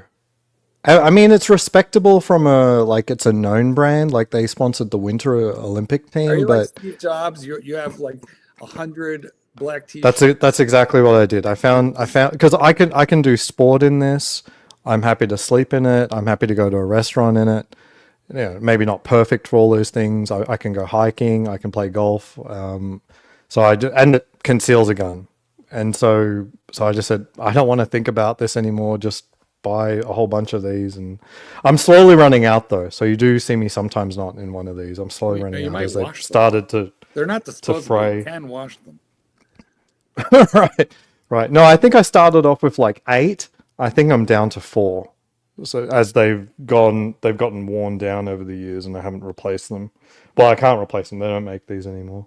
I mean, it's respectable from it's a known brand. Like they sponsored the Winter Olympic team. Are you but like Steve Jobs? You have like 100 black t-shirts. That's exactly what I did. I found because I can do sport in this. I'm happy to sleep in it. I'm happy to go to a restaurant in it. Maybe not perfect for all those things. I can go hiking. I can play golf. So I do, and it conceals a gun. And so I just said, I don't want to think about this anymore. Just buy a whole bunch of these. And I'm slowly running out though. So you do see me sometimes not in one of these. I'm slowly running out as they've started to. They're not disposable. You can wash them. Right. No, I think I started off with like 8. I think I'm down to 4. So as they've gotten worn down over the years, and I haven't replaced them. Well, I can't replace them. They don't make these anymore.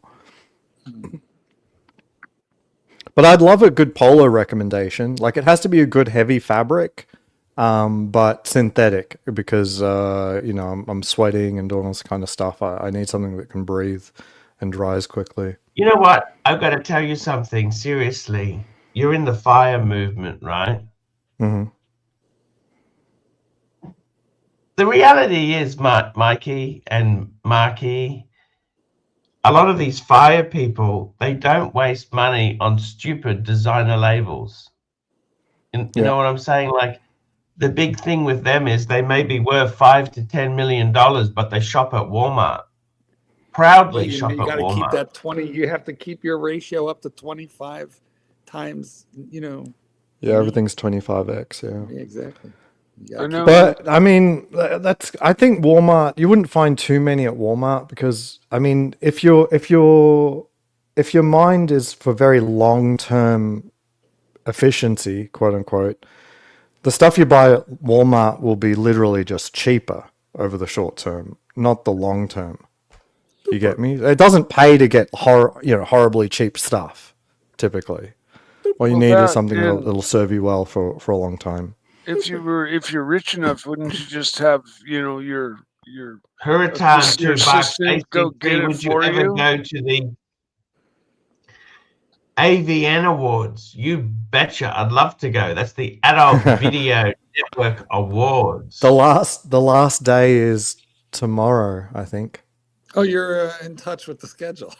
But I'd love a good polo recommendation. Like it has to be a good heavy fabric, but synthetic because I'm sweating and doing all this kind of stuff. I need something that can breathe and dries quickly. You know what? I've got to tell you something. Seriously, you're in the FIRE movement, right? Mm-hmm. The reality is, Mikey and Marky, a lot of these FIRE people, they don't waste money on stupid designer labels. You know what I'm saying? Like the big thing with them is they may be worth $5 to $10 million, but they shop at Walmart. Proudly shop at Walmart. You got to keep that 20. You have to keep your ratio up to 25 times. Yeah, everything's 25x. Yeah, exactly. I know. But I mean, I think Walmart. You wouldn't find too many at Walmart because I mean, if your mind is for very long term efficiency, quote unquote, the stuff you buy at Walmart will be literally just cheaper over the short term, not the long term. You get me? It doesn't pay to get horribly cheap stuff. Typically, what you need is something that'll serve you well for a long time. If you're rich enough, wouldn't you just have your Hurricane your $2. assistant go AC3, get it would you for ever you? go to the AVN Awards? You betcha. I'd love to go. That's the Adult Video Network Awards. The last day is tomorrow, I think. Oh, you're in touch with the schedule.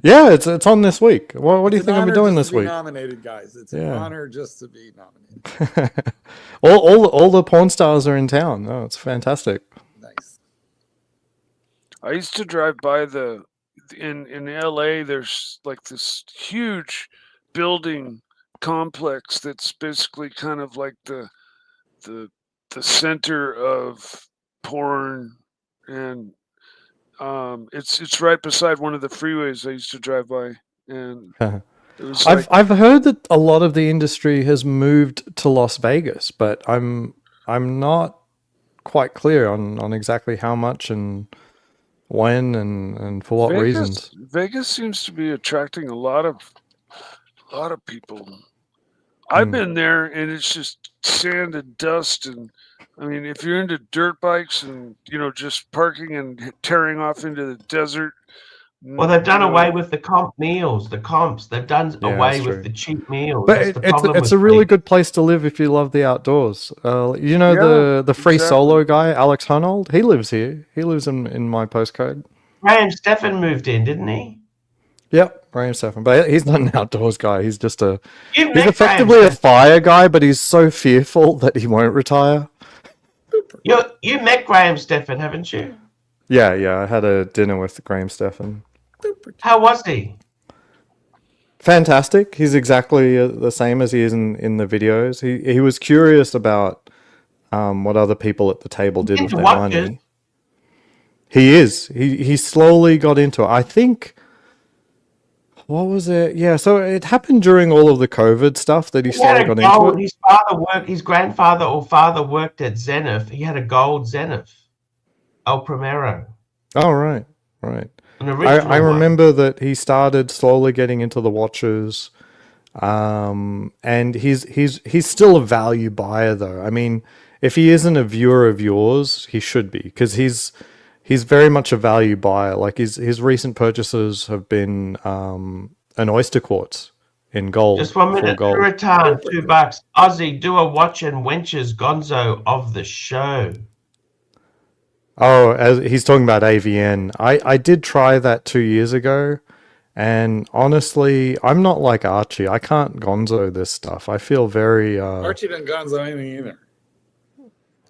Yeah, it's on this week. What do you think I'll be doing this week? Nominated, guys. It's an honor just to be nominated. all the porn stars are in town. Oh, it's fantastic. Nice. I used to drive by in LA. There's like this huge building complex that's basically kind of like the center of porn, and it's right beside one of the freeways I used to drive by, and it was I've heard that a lot of the industry has moved to Las Vegas, but I'm not quite clear on exactly how much and when and for what reasons. Vegas seems to be attracting a lot of people. I've been there, and it's just sand and dust, and I mean, if you're into dirt bikes and just parking and tearing off into the desert. Well, they've done away with the comp meals, the comps. They've done away with the cheap meals. But it's a really good place to live if you love the outdoors. The free solo guy, Alex Hunold, he lives here. He lives in my postcode. Graham Stephan moved in, didn't he? Yep, Graham Stephan. But he's not an outdoors guy. He's just he's effectively a fire guy, but he's so fearful that he won't retire. You met Graham Stephan, haven't you? Yeah. I had a dinner with Graham Stephan. How was he? Fantastic. He's exactly the same as he is in the videos. He was curious about what other people at the table did with their money. He is. He slowly got into it. I think. What was it? Yeah, so it happened during all of the COVID stuff that he slowly got into it. His grandfather or father worked at Zenith. He had a gold Zenith, El Primero. Oh, right. I remember that he started slowly getting into the watches, and he's still a value buyer though. I mean, if he isn't a viewer of yours, he should be, because he's very much a value buyer. Like his recent purchases have been an oyster quartz in gold. Just 1 minute. Return $2. Aussie, do a watch and wenches gonzo of the show. Oh, as he's talking about AVN. I did try that 2 years ago, and honestly, I'm not like Archie. I can't gonzo this stuff. I feel very... Archie doesn't gonzo anything either.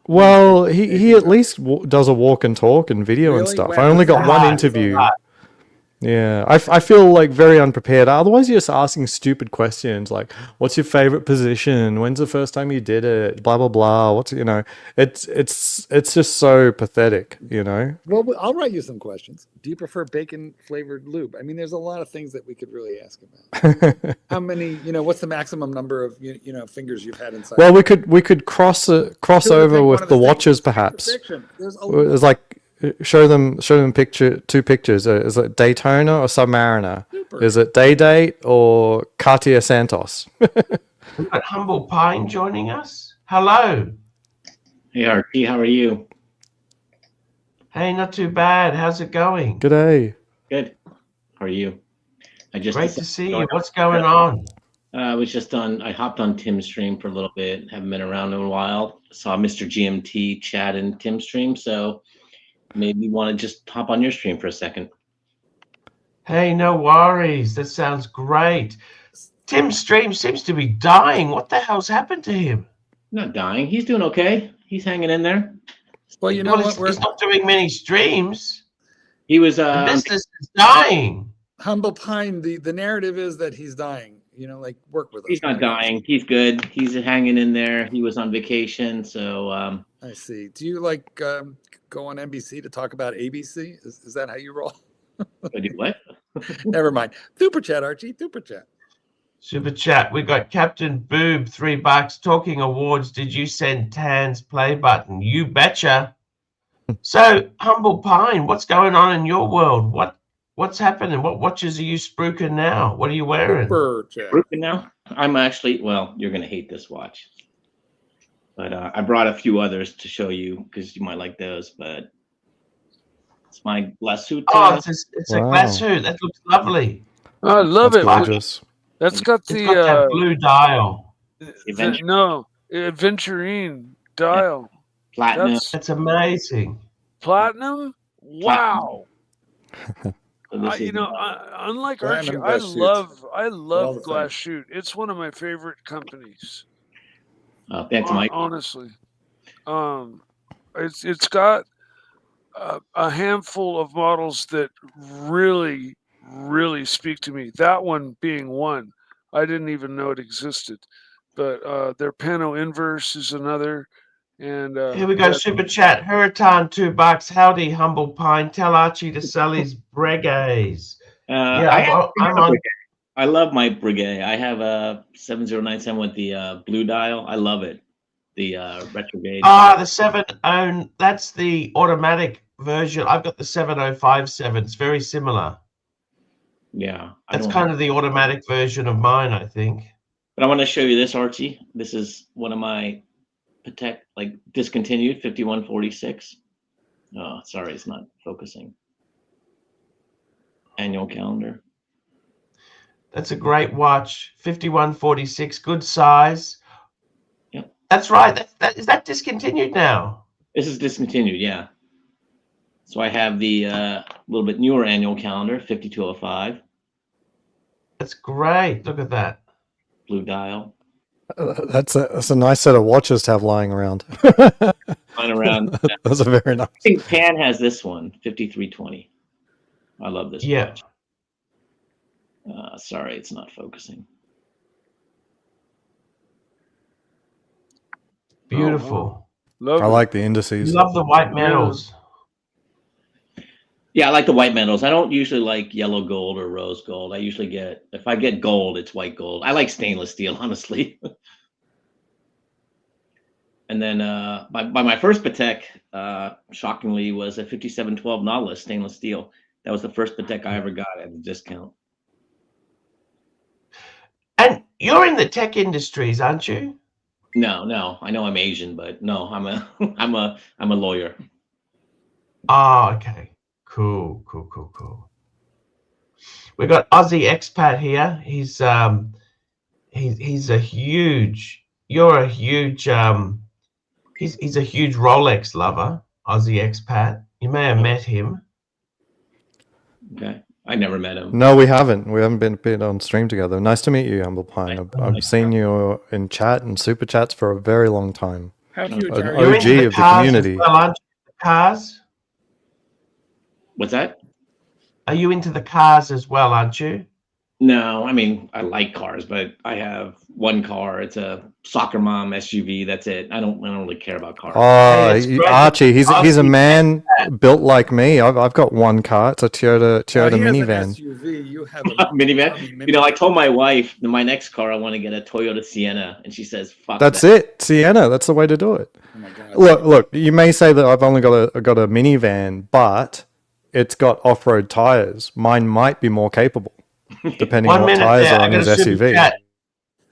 Well, he at least does a walk and talk and video and stuff. I only got one interview. Yeah, I feel like very unprepared. Otherwise, you're just asking stupid questions like, "What's your favorite position? When's the first time you did it? Blah blah blah." It's just so pathetic, Well, I'll write you some questions. Do you prefer bacon flavored lube? I mean, there's a lot of things that we could really ask about. How many? What's the maximum number of fingers you've had inside? Well, we could cross over with the watches, perhaps. There's like. Show them two pictures. Is it Daytona or Submariner? Super. Is it Day Date or Cartier Santos? We've got Humble Pine joining us. Hello. Hey Archie, how are you? Hey, not too bad. How's it going? G'day. Good. How are you? Great to see you. What's going on? I hopped on Tim's stream for a little bit. Haven't been around in a while. Saw Mr. GMT chat in Tim's stream, so maybe want to just hop on your stream for a second. Hey, no worries. That sounds great. Tim's stream seems to be dying. What the hell's happened to him? Not dying. He's doing okay. He's hanging in there. Well, he's not doing many streams. He was the business is dying. Humble Pine, the narrative is that he's dying. You know, like work with us. He's not dying. He's good. He's hanging in there. He was on vacation, so I see. Do you like go on NBC to talk about ABC? Is that how you roll? I do what? Never mind. Super chat, Archie. Super chat. Super chat. We got Captain Boob, $3. Talking awards. Did you send Tan's play button? You betcha. So, Humble Pine, what's going on in your world? What's happening? What watches are you spruiking now? What are you wearing? Super chat. Broken now? I'm actually, well, you're gonna hate this watch, but I brought a few others to show you because you might like those. But it's my Lasut. Oh, it's a Wow. Lasut. That looks lovely. I love That's it. gorgeous. That's got It's got that the blue dial. Aventurine dial. Platinum. That's amazing. Platinum. Wow. So this is- Unlike Platinum Archie, glass shoots. I All love the Glass things. Shoot. It's one of my favorite companies. Thanks, Mike. Honestly, it's got a handful of models that really, really speak to me. That one being one. I didn't even know it existed, but their Pano Inverse is another. And Here we go, super chat. Huracan, $2. Howdy, Humble Pine. Tell Archie to sell his Breguets. I'm on. I love my Breguet. I have a 7097 with the blue dial. I love it. The retro gauge. The 70. That's the automatic version. I've got the 7057. It's very similar. Yeah, That's kind of the automatic version of mine, I think. But I want to show you this, Archie. This is one of my Patek, like discontinued 5146. Oh, sorry, it's not focusing. Annual calendar. That's a great watch. 5146, good size. Yep. That's right. Is that discontinued now? This is discontinued, yeah. So I have the little bit newer annual calendar, 5205. That's great. Look at that. Blue dial. That's a nice set of watches to have lying around. Lying around. Those are very nice. I think Tan has this one, 5320. I love this watch. Sorry, it's not focusing. Beautiful. I like the indices. Love the white metals. Yeah, I like the white metals. I don't usually like yellow gold or rose gold. I usually get, if I get gold, it's white gold. I like stainless steel, honestly. And then my first Patek, shockingly, was a 5712 Nautilus stainless steel. That was the first Patek I ever got at a discount. And you're in the tech industries, aren't you? No. I know I'm Asian, but no, I'm a lawyer. Oh, okay. Cool. We got Aussie expat here. He's a huge. You're a huge. He's a huge Rolex lover. Aussie expat. You may have met him. Okay, I never met him. No, we haven't. We haven't been on stream together. Nice to meet you, Humble Pine. I've seen you in chat and super chats for a very long time. How huge An are you? OG of the community. Cars? What's that? Are you into the cars as well, aren't you? No, I mean, I like cars, but I have one car. It's a soccer mom SUV. That's it. I don't really care about cars. Oh, Archie, he's a man built like me. I've got one car. It's a Toyota minivan. SUV. You have a minivan. You know, I told my wife my next car I want to get a Toyota Sienna, and she says, "Fuck." That's it, Sienna. That's the way to do it. Oh my God. Look. You may say that I've only got a minivan, but it's got off-road tires. Mine might be more capable, depending on what tires are on his SUV.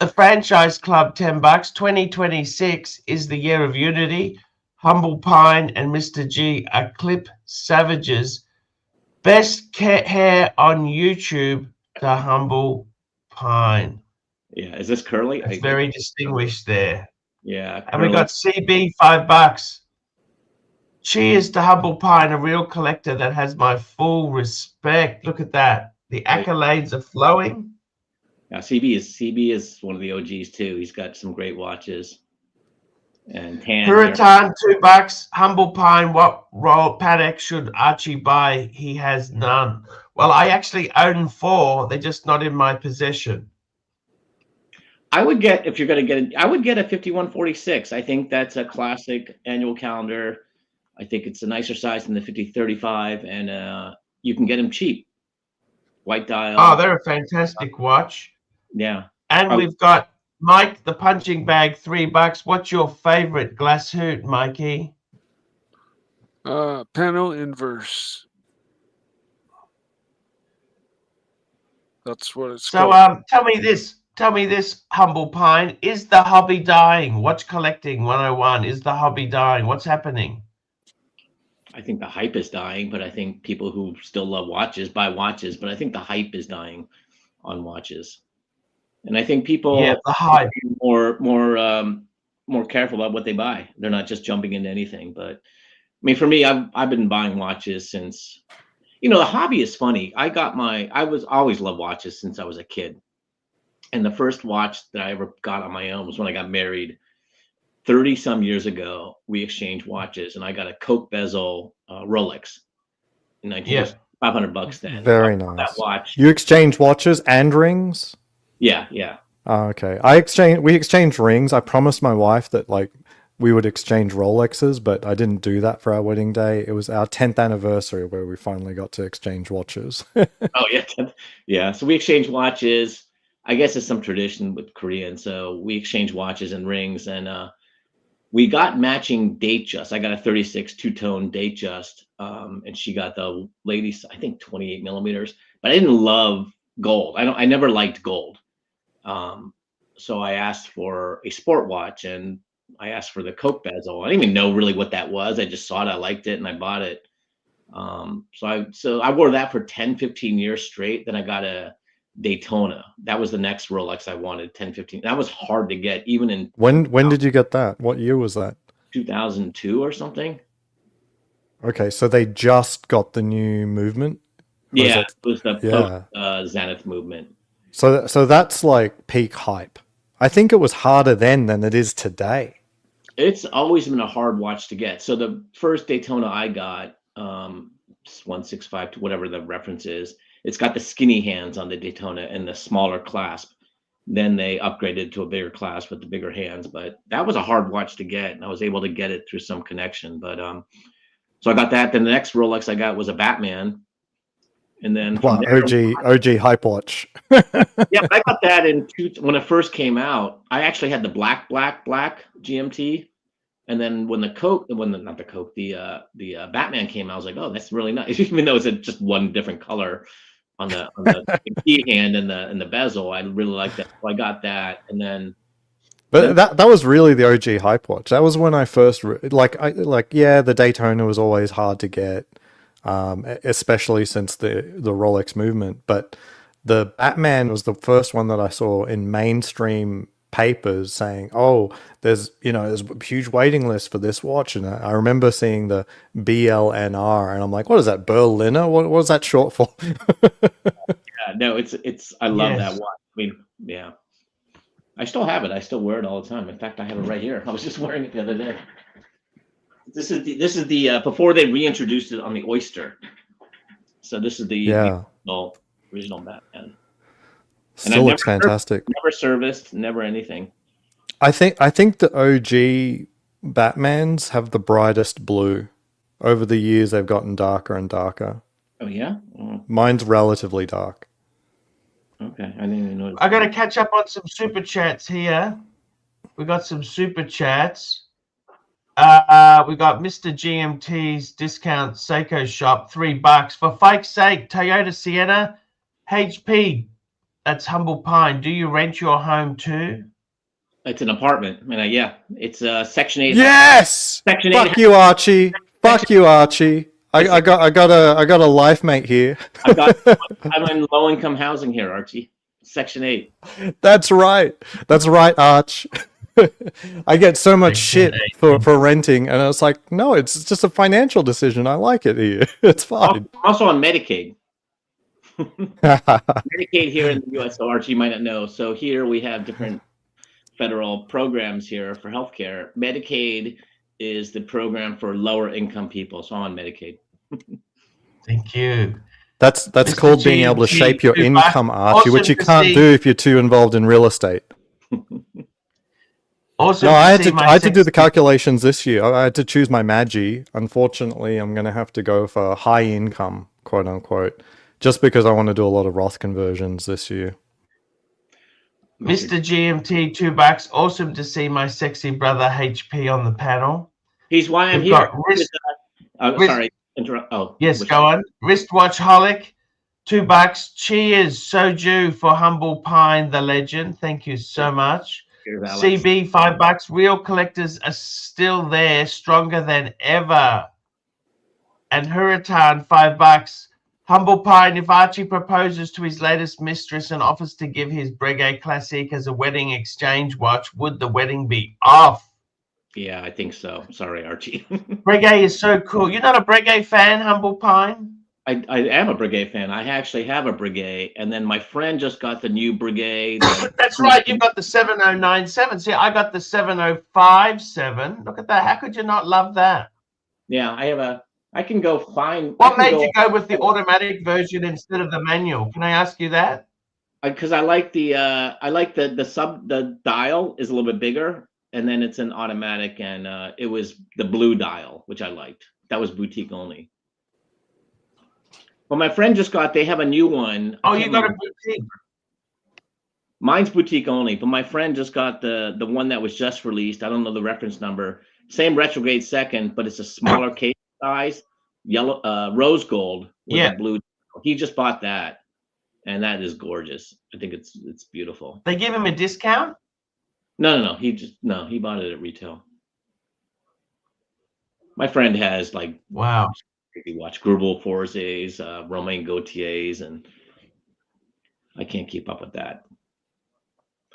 The franchise club, $10. 2026 is the year of unity. Humble Pine and Mr. G are clip savages. Best hair on YouTube, the Humble Pine. Yeah, is this curly? It's very distinguished there. Yeah, and we got CB, $5. Cheers to Humble Pine, a real collector that has my full respect. Look at that. The accolades are flowing. Yeah, CB is one of the OGs too. He's got some great watches. And Tan. Huracan, $2. Humble Pine, what roll Patek should Archie buy? He has none. Well, I actually own 4. They're just not in my possession. I would get, if you're going to get it, I would get a 5146. I think that's a classic annual calendar. I think it's a nicer size than the 5035, and you can get them cheap. White dial. Oh, they're a fantastic watch. Yeah. And we've got Mike, the punching bag, $3. What's your favorite glass hoot, Mikey? Panel inverse. That's what it's called. So tell me this, Humble Pine, is the hobby dying? Watch collecting 101, is the hobby dying? What's happening? I think the hype is dying, but I think people who still love watches buy watches, but I think the hype is dying on watches. And I think people the hype more careful about what they buy. They're not just jumping into anything. But I mean, for me, I've been buying watches since, the hobby is funny. I always loved watches since I was a kid. And the first watch that I ever got on my own was when I got married 30 some years ago. We exchanged watches, and I got a Coke bezel Rolex in 19 $500 then. Very nice. That watch. You exchange watches and rings? Yeah. Oh, okay. We exchanged rings. I promised my wife that we would exchange Rolexes, but I didn't do that for our wedding day. It was our 10th anniversary where we finally got to exchange watches. Oh yeah. Yeah. So we exchanged watches. I guess it's some tradition with Korean. So we exchanged watches and rings, and we got matching Datejust. I got a 36 two-tone Datejust, and she got the ladies, I think 28 millimeters. But I didn't love gold. I never liked gold. So I asked for a sport watch, and I asked for the Coke bezel. I didn't even know really what that was. I just saw it, I liked it, and I bought it. So I wore that for 10, 15 years straight. Then I got a Daytona. That was the next Rolex I wanted, 10, 15. That was hard to get, even in When did you get that? What year was that? 2002 or something. Okay, so they just got the new movement? Yeah, it was the Zenith movement. So that's like peak hype. I think it was harder then than it is today. It's always been a hard watch to get. So the first Daytona I got, 165, whatever the reference is, it's got the skinny hands on the Daytona and the smaller clasp. Then they upgraded to a bigger clasp with the bigger hands, but that was a hard watch to get, and I was able to get it through some connection. But so I got that. Then the next Rolex I got was a Batman, and then OG hype watch. Yeah, but I got that when it first came out. I actually had the black GMT, and then when the Batman came out, I was like, oh, that's really nice. Even though it's just one different color on the key hand and the bezel, I really like that. So I got that, and then. But that was really the OG hype watch. That was when I first the Daytona was always hard to get, especially since the Rolex movement. But the Batman was the first one that I saw in mainstream papers saying, "Oh, there's a huge waiting list for this watch." And I remember seeing the BLNR, and I'm like, "What is that, Berliner? What was that short for?" Yeah, no, it's. I love that watch. I mean, yeah. I still have it. I still wear it all the time. In fact, I have it right here. I was just wearing it the other day. This is the before they reintroduced it on the Oyster. So this is the original Batman. Still looks fantastic. Never serviced, never anything. I think the OG Batmans have the brightest blue. Over the years, they've gotten darker and darker. Oh yeah. Mine's relatively dark. Okay, I didn't even notice. I got to catch up on some super chats here. We got some super chats. We got Mr. GMT's discount Seiko shop, $3. For fike's sake, Toyota Sienna, HP. That's Humble Pine. Do you rent your home too? It's an apartment. It's Section 8. Yes. Section 8. Fuck you, Archie. Fuck you, Archie. I got a life mate here. I'm in low income housing here, Archie. Section 8. That's right, Arch. I get so much shit for renting, and it's like, no, it's just a financial decision. I like it here. It's fine. I'm also on Medicaid. Medicaid here in the U.S. So Archie might not know. So here we have different federal programs here for healthcare. Medicaid is the program for lower income people. So I'm on Medicaid. Thank you. That's called being able to shape your income, Archie, which you can't do if you're too involved in real estate. Awesome. No, to I had see to my I had to do the sexy- calculations this year. I had to choose my Magi. Unfortunately, I'm going to have to go for high income, quote unquote, just because I want to do a lot of Roth conversions this year. Mr. GMT, $2. Awesome to see my sexy brother HP on the panel. He's why I'm We've here. got wrist, Sorry, interrupt. Oh, yes, which go one? on. Wristwatch Holic, $2. Cheers, Soju for Humble Pine, the legend. Thank you so much. Here's Alex. CB, $5. Real collectors are still there, stronger than ever. And Hurritan, $5. Humble Pine, if Archie proposes to his latest mistress and offers to give his Breguet Classique as a wedding exchange watch, would the wedding be off? Yeah, I think so. Sorry, Archie. Breguet is so cool. You're not a Breguet fan, Humble Pine? I am a Breguet fan. I actually have a Breguet, and then my friend just got the new Breguet. That's right. You've got the 7097. See, I got the 7057. Look at that. How could you not love that? Yeah, I can go find. What made you go with the automatic version instead of the manual? Can I ask you that? Because I like the the dial is a little bit bigger, and then it's an automatic, and it was the blue dial, which I liked. That was boutique only. Well, my friend just got. They have a new one. Oh, you got a boutique. Mine's boutique only, but my friend just got the one that was just released. I don't know the reference number. Same retrograde second, but it's a smaller case size, yellow, rose gold with a blue. He just bought that, and that is gorgeous. I think it's beautiful. They give him a discount? No. He bought it at retail. My friend has like He watched Grubel Forces, Romain Gautier's, and I can't keep up with that.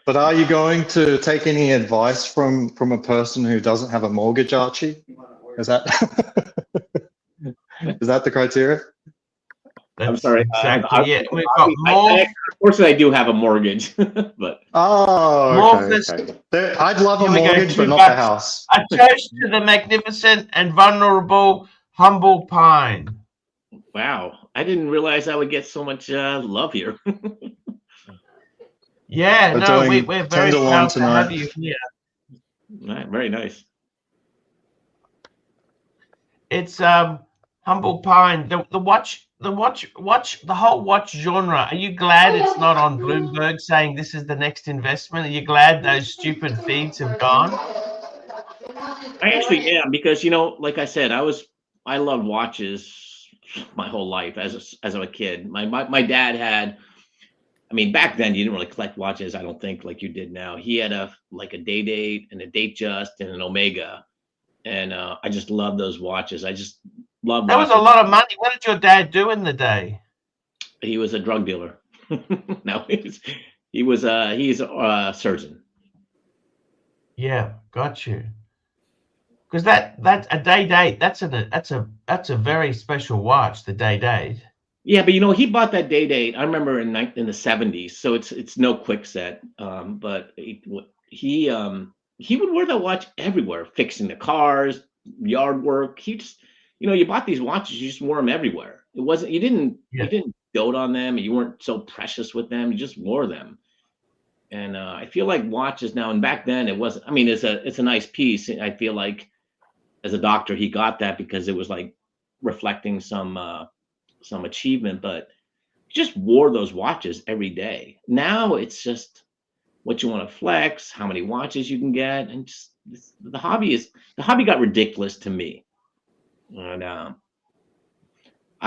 But are you going to take any advice from a person who doesn't have a mortgage, Archie? Is that the criteria? That's I'm sorry. Exactly. Yeah, we've got more. Unfortunately, I do have a mortgage, but okay. I'd love a mortgage, but not the house. A toast to the magnificent and vulnerable Humble Pine. Wow, I didn't realize I would get so much love here. Yeah, no, we're very proud to have you here. Right, very nice. It's Humble Pine. The whole watch genre. Are you glad it's not on Bloomberg saying this is the next investment? Are you glad those stupid feeds have gone? I actually am, because like I said, I loved watches my whole life as a kid. My dad had. I mean, back then you didn't really collect watches, I don't think, like you did now. He had a day date and a date just and an Omega, and I just love those watches. I just love. That was a lot of money. What did your dad do in the day? He was a drug dealer. No, he's a surgeon. Yeah, got you. Because that's a day date. That's a very special watch. The day date. Yeah, but he bought that day date. I remember in the 70s, so it's no quick set. But he would wear that watch everywhere, fixing the cars, yard work. He just, you bought these watches, you just wore them everywhere. It wasn't you didn't dote on them. You weren't so precious with them. You just wore them. And I feel like watches now, and back then it wasn't. I mean, it's a nice piece. I feel like as a doctor, he got that because it was like reflecting some achievement, but just wore those watches every day. Now it's just what you want to flex, how many watches you can get, and just the hobby got ridiculous to me. And I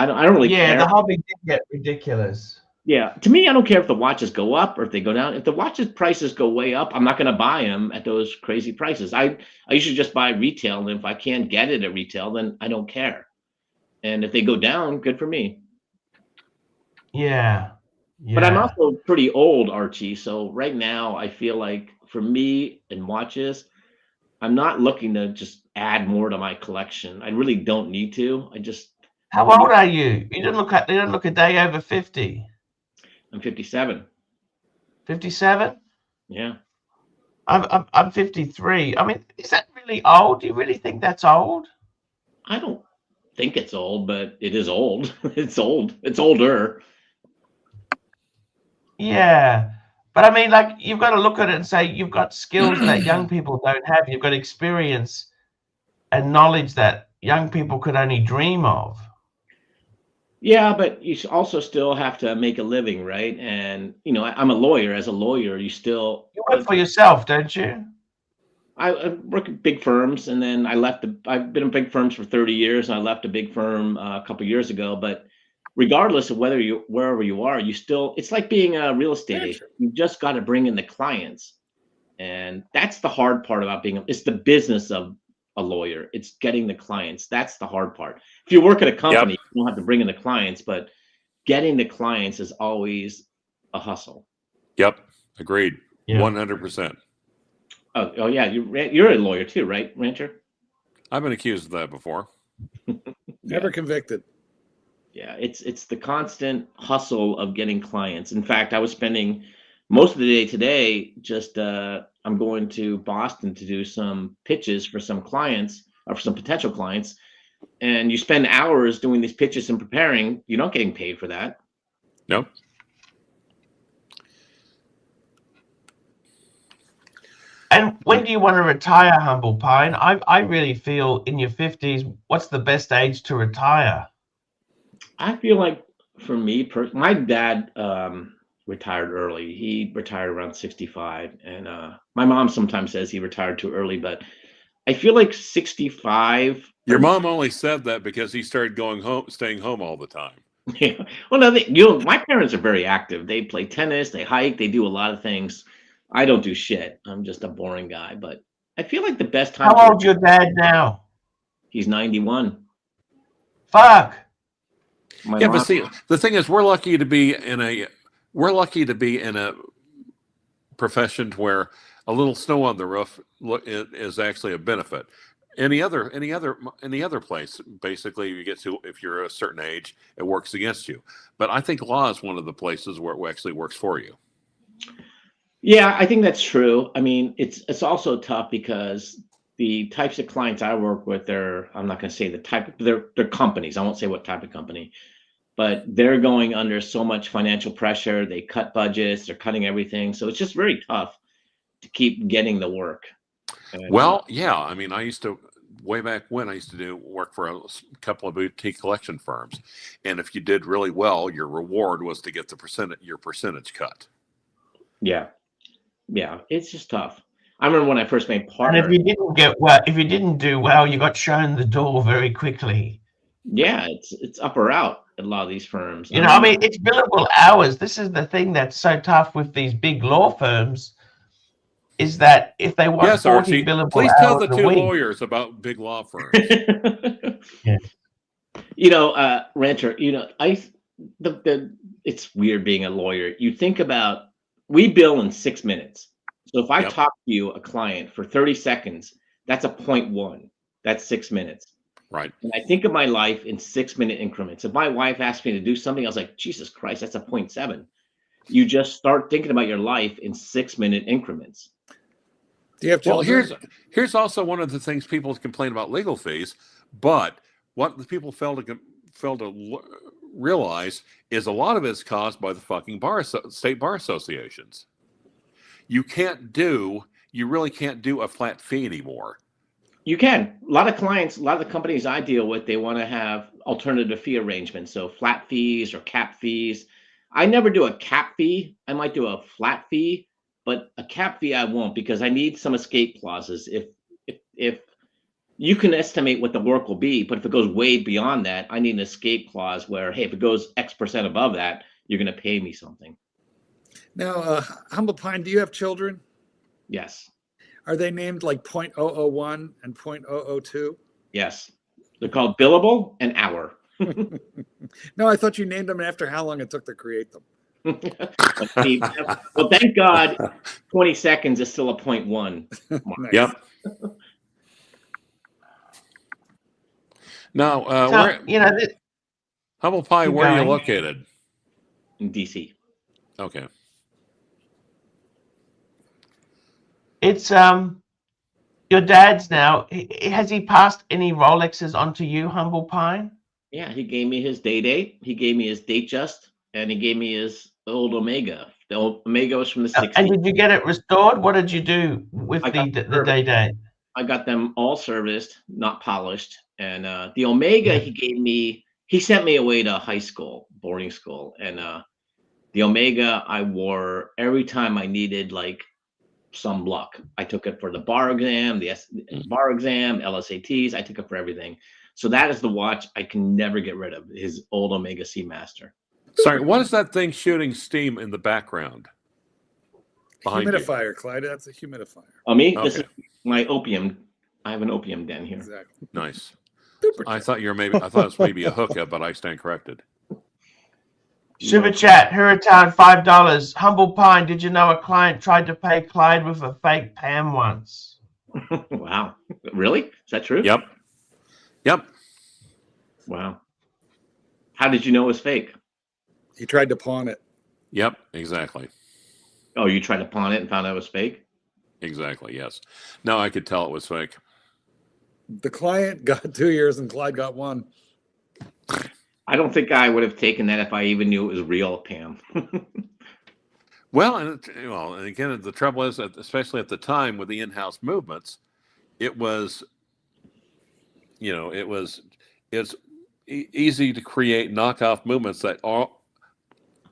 don't really care. The hobby did get ridiculous. Yeah, to me, I don't care if the watches go up or if they go down. If the watches prices go way up, I'm not going to buy them at those crazy prices. I usually just buy retail, and if I can't get it at retail, then I don't care. And if they go down, good for me. Yeah. But I'm also pretty old, Archie. So right now, I feel like for me and watches, I'm not looking to just add more to my collection. I really don't need to. How old are you? You don't look a day over 50. I'm 57. 57? Yeah. I'm 53. I mean, is that really old? Do you really think that's old? I don't think it's old, but it is old. It's old. It's older. Yeah. But I mean, like, you've got to look at it and say you've got skills that young people don't have. You've got experience and knowledge that young people could only dream of. Yeah, but you also still have to make a living, right? And you know, I'm a lawyer. As a lawyer, you work for yourself, don't you? I work at big firms, and then I left. I've been in big firms for 30 years, and I left a big firm a couple years ago. But regardless of wherever you are, it's like being a real estate agent. You just got to bring in the clients, and that's the hard part about it's the business of a lawyer. It's getting the clients. That's the hard part. If you work at a company, you don't have to bring in the clients, but getting the clients is always a hustle. Yep, agreed. 100%. Oh yeah, you're a lawyer too, right, Rancher? I've been accused of that before. Never convicted. Yeah, it's the constant hustle of getting clients. In fact, I was spending most of the day today just I'm going to Boston to do some pitches for some clients or for some potential clients. And you spend hours doing these pitches and preparing. You're not getting paid for that. Nope. And when do you want to retire, Humble Pine? I really feel in your 50s, what's the best age to retire? I feel like for me, my dad retired early. He retired around 65. And my mom sometimes says he retired too early, but I feel like 65. Your mom only said that because he started staying home all the time. Yeah. Well, no, my parents are very active. They play tennis, they hike, they do a lot of things. I don't do shit. I'm just a boring guy. But I feel like the best time. How old's your dad now? He's 91. Fuck. But see, the thing is, we're lucky to be in a profession where a little snow on the roof is actually a benefit. Any other place, basically, you get to, if you're a certain age, it works against you. But I think law is one of the places where it actually works for you. Yeah, I think that's true. I mean, it's also tough because the types of clients I work with, I'm not going to say the type, they're companies. I won't say what type of company, but they're going under so much financial pressure. They cut budgets, they're cutting everything. So it's just very tough to keep getting the work. Well, yeah. I mean, way back when I used to work for a couple of boutique collection firms. And if you did really well, your reward was to get your percentage cut. Yeah. Yeah. It's just tough. I remember when I first made partner. And if you didn't do well, you got shown the door very quickly. Yeah, it's up or out at a lot of these firms. You know, I mean, it's billable hours. This is the thing that's so tough with these big law firms, is that if they want 40 Archie, billable please hours tell the two a week, lawyers about big law firms. Yeah. You know, Rancher, you know, it's weird being a lawyer. You think about, we bill in 6 minutes. So if I talk to you, a client, for 30 seconds, that's a 0.1. That's 6 minutes. Right. And I think of my life in 6 minute increments. If my wife asked me to do something, I was like, Jesus Christ, that's a 0.7. You just start thinking about your life in 6 minute increments. Do you have children? Well, here's also one of the things people complain about legal fees, but what the people fail to realize is a lot of it's caused by the fucking state bar associations. You really can't do a flat fee anymore. You can. A lot of clients, a lot of the companies I deal with, they want to have alternative fee arrangements. So flat fees or cap fees. I never do a cap fee. I might do a flat fee, but a cap fee I won't, because I need some escape clauses. If you can estimate what the work will be, but if it goes way beyond that, I need an escape clause where, hey, if it goes X% above that, you're going to pay me something. Now, Humble Pine, do you have children? Yes. Are they named like 0.001 and 0.002? Yes. They're called billable and hour. No, I thought you named them after how long it took to create them. Well, thank God 20 seconds is still a 0.1. Nice. Yep. Now, Humble Pie, where are you located? In DC. Okay. it's your dad's now. Has he passed any Rolexes onto you, Humble Pine? Yeah, he gave me his day date. He gave me his date just, and he gave me his old Omega The Omega was from the 60s. And did you get it restored? What did you do with the Day-Date? I got them all serviced, not polished. And the Omega he sent me away to high school, boarding school. And the Omega I wore every time I needed like some luck. I took it for the bar exam, the bar exam, LSATs. I took it for everything. So that is the watch I can never get rid of, his old Omega Seamaster. Sorry, what is that thing shooting steam in the background? Humidifier, Clyde. That's a humidifier. Oh, me? Okay. This is my opium. I have an opium den here. Exactly. Nice. I thought it was maybe a hookah, but I stand corrected. Super chat, Hurricane $5. Humble Pine, did you know a client tried to pay Clyde with a fake Pam once? Wow. Really? Is that true? Yep. Wow. How did you know it was fake? He tried to pawn it. Yep, exactly. Oh, you tried to pawn it and found out it was fake? Exactly, yes. No, I could tell it was fake. The client got 2 years and Clyde got 1. I don't think I would have taken that if I even knew it was real, Pam. Well, and again, the trouble is that, especially at the time with the in-house movements, it was, it's easy to create knockoff movements that are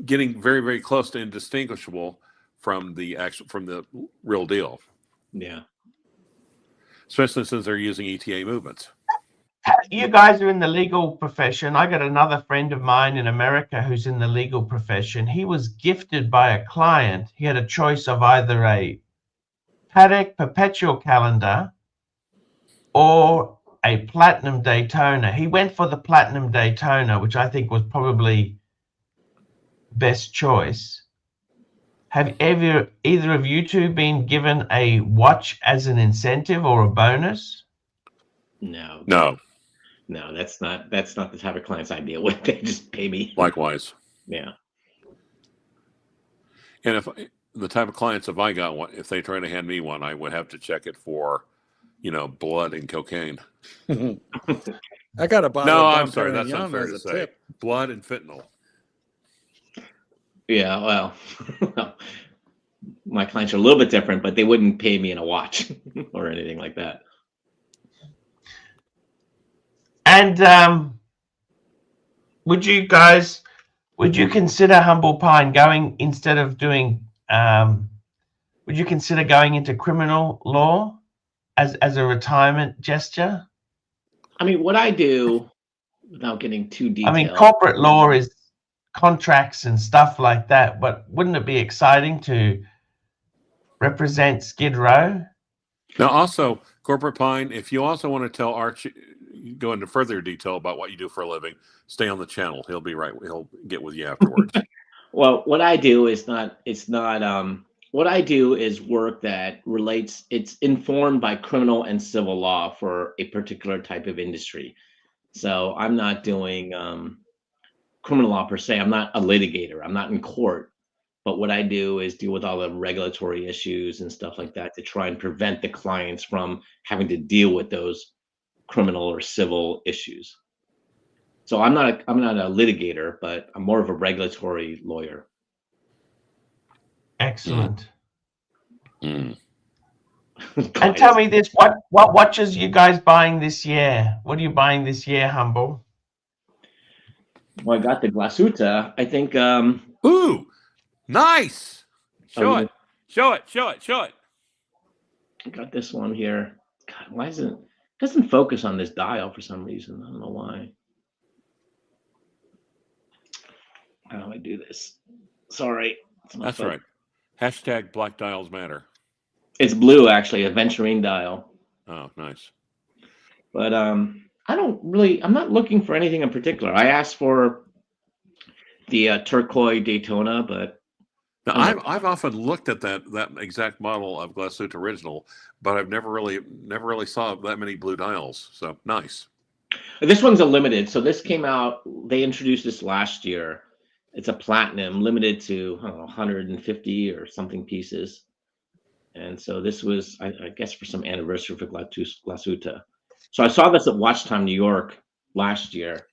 getting very, very close to indistinguishable from the real deal. Yeah. Especially since they're using ETA movements. You guys are in the legal profession. I got another friend of mine in America who's in the legal profession. He was gifted by a client. He had a choice of either a Patek perpetual calendar or a platinum Daytona. He went for the platinum Daytona, which I think was probably best choice. Have either of you two been given a watch as an incentive or a bonus? No. No, that's not the type of clients I deal with. They just pay me. Likewise. Yeah. And if the type of clients, if I got one, if they try to hand me one, I would have to check it for, blood and cocaine. I got a bottle. No, of I'm sorry, that's Dom unfair Perignon to as a say. tip. Blood and fentanyl. Yeah, well, my clients are a little bit different, but they wouldn't pay me in a watch or anything like that. And would you consider Humble Pine going instead of doing? Would you consider going into criminal law as a retirement gesture? I mean, what I do, without getting too detailed. I mean, corporate law is contracts and stuff like that, but wouldn't it be exciting to represent Skid Row? Now, also, Corporate Pine, if you also want to tell Archie, go into further detail about what you do for a living, stay on the channel. He'll be right. He'll get with you afterwards. Well, what I do is what I do is work that relates, it's informed by criminal and civil law for a particular type of industry. So I'm not doing criminal law per se. I'm not a litigator. I'm not in court. But what I do is deal with all the regulatory issues and stuff like that to try and prevent the clients from having to deal with those criminal or civil issues. So I'm not a litigator, but I'm more of a regulatory lawyer. Excellent. Mm. And tell me this: what watches you guys buying this year? What are you buying this year, Humble? Well, I got the Glasuta. I think. Ooh, nice. Show it. I got this one here. God, why doesn't focus on this dial for some reason? I don't know why. How do I do this? Sorry. That's right. Hashtag Black Dials Matter. It's blue, actually, a Venturine dial. Oh, nice. But I'm not looking for anything in particular. I asked for the turquoise Daytona, but now, I've often looked at that exact model of Glasuta original, but I've never really saw that many blue dials. So nice. This one's a limited. So this came out. They introduced this last year. It's a platinum, limited to 150 or something pieces. And so this was, I guess, for some anniversary for Glasuta. So I saw this at Watch Time New York last year,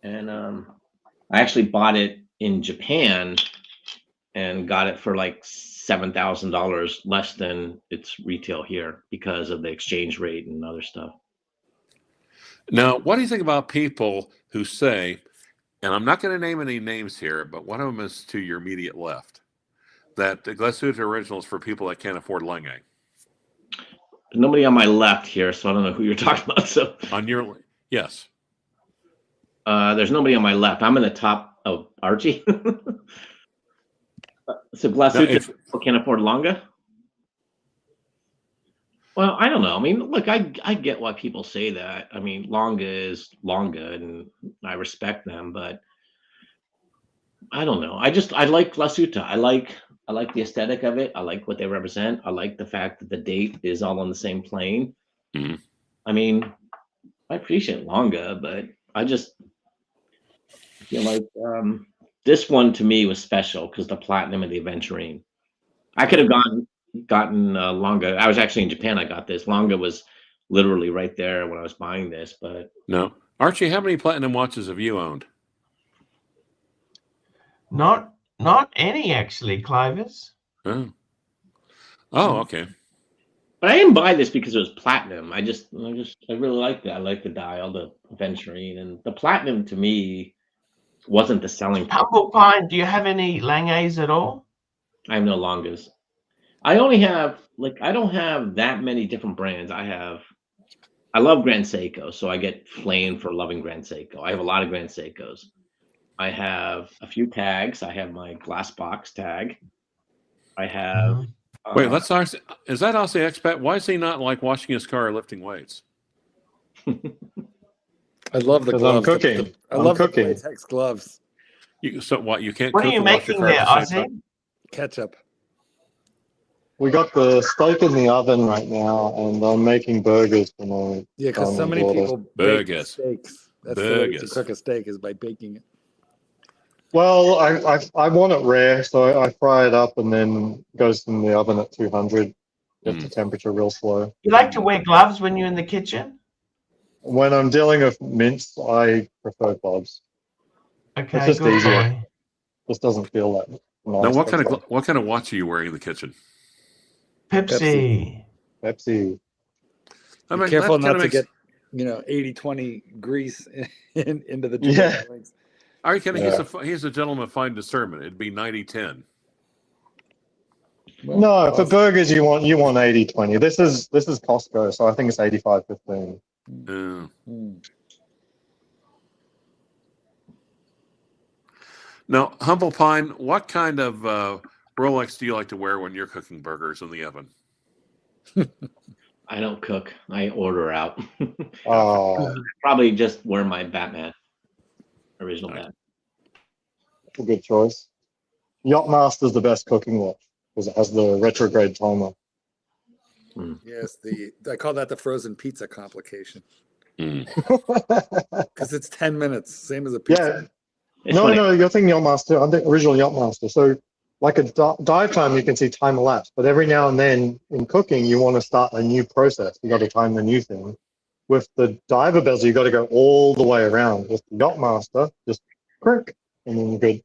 and I actually bought it in Japan. and got it for like $7,000 less than its retail here because of the exchange rate and other stuff. Now, what do you think about people who say, and I'm not going to name any names here, but one of them is to your immediate left, that the Glasuta original is for people that can't afford Lenge? Nobody on my left here, so I don't know who you're talking about. So on your, yes. There's nobody on my left. I'm in the top of Archie. So Glasuta can't afford Longa? Well, I don't know. I mean, look, I get why people say that. I mean, Longa is Longa, and I respect them, but I don't know. I like Glasuta. I like the aesthetic of it. I like what they represent. I like the fact that the date is all on the same plane. Mm-hmm. I mean, I appreciate Longa, but I just feel like this one to me was special because the platinum and the aventurine. I could have gotten Longa. I was actually in Japan. I got this. Longa was literally right there when I was buying this, but no. Archie, how many platinum watches have you owned? Not any actually, Clovis. Oh, okay. But I didn't buy this because it was platinum. I really like that. I like the dial, the aventurine, and the platinum to me wasn't the selling point. Humble Pine, do you have any Langes at all? I have no Longas. I only have I don't have that many different brands. I love Grand Seiko, so I get flamed for loving Grand Seiko. I have a lot of Grand Seikos. I have a few tags. I have my glass box tag. I have. Wait, is that Aussie expat? Why is he not like washing his car or lifting weights? I love the gloves. I'm cooking. I love cooking. the latex gloves. So what? You can't. What cook are you and wash your making car there, at the same Ozzy? time? Ketchup. We got the steak in the oven right now, and I'm making burgers for my. Yeah, because so many people bake steaks. That's the way to cook a steak is by baking it. Well, I want it rare, so I fry it up and then goes in the oven at 200. Get the temperature real slow. You like to wear gloves when you're in the kitchen? When I'm dealing with mince, I prefer gloves. Okay, it's just good easier. boy. Just doesn't feel that nice. Now, what kind of watch are you wearing in the kitchen? Pepsi. Pepsi. I mean, careful not to get 80-20 grease into the Yeah. Are you kidding? He's a gentleman of fine discernment. It'd be 90-10. Well, no, for burgers you want 80-20. This is Costco, so I think it's 85-15. Now, Humble Pine, what kind of Rolex do you like to wear when you're cooking burgers in the oven? I don't cook. I order out. Oh, probably just wear my Batman, original Batman. That's a good choice. Yachtmaster's the best cooking watch because it has the retrograde timer. Yes, I call that the frozen pizza complication. Because it's 10 minutes, same as a pizza. Yeah. No, you're thinking Yachtmaster. I'm the original Yachtmaster. So, like a dive time, you can see time elapsed. But every now and then in cooking, you want to start a new process. You got to time the new thing. With the diver bezel, you got to go all the way around. With the Yachtmaster, just crick, and then you're good.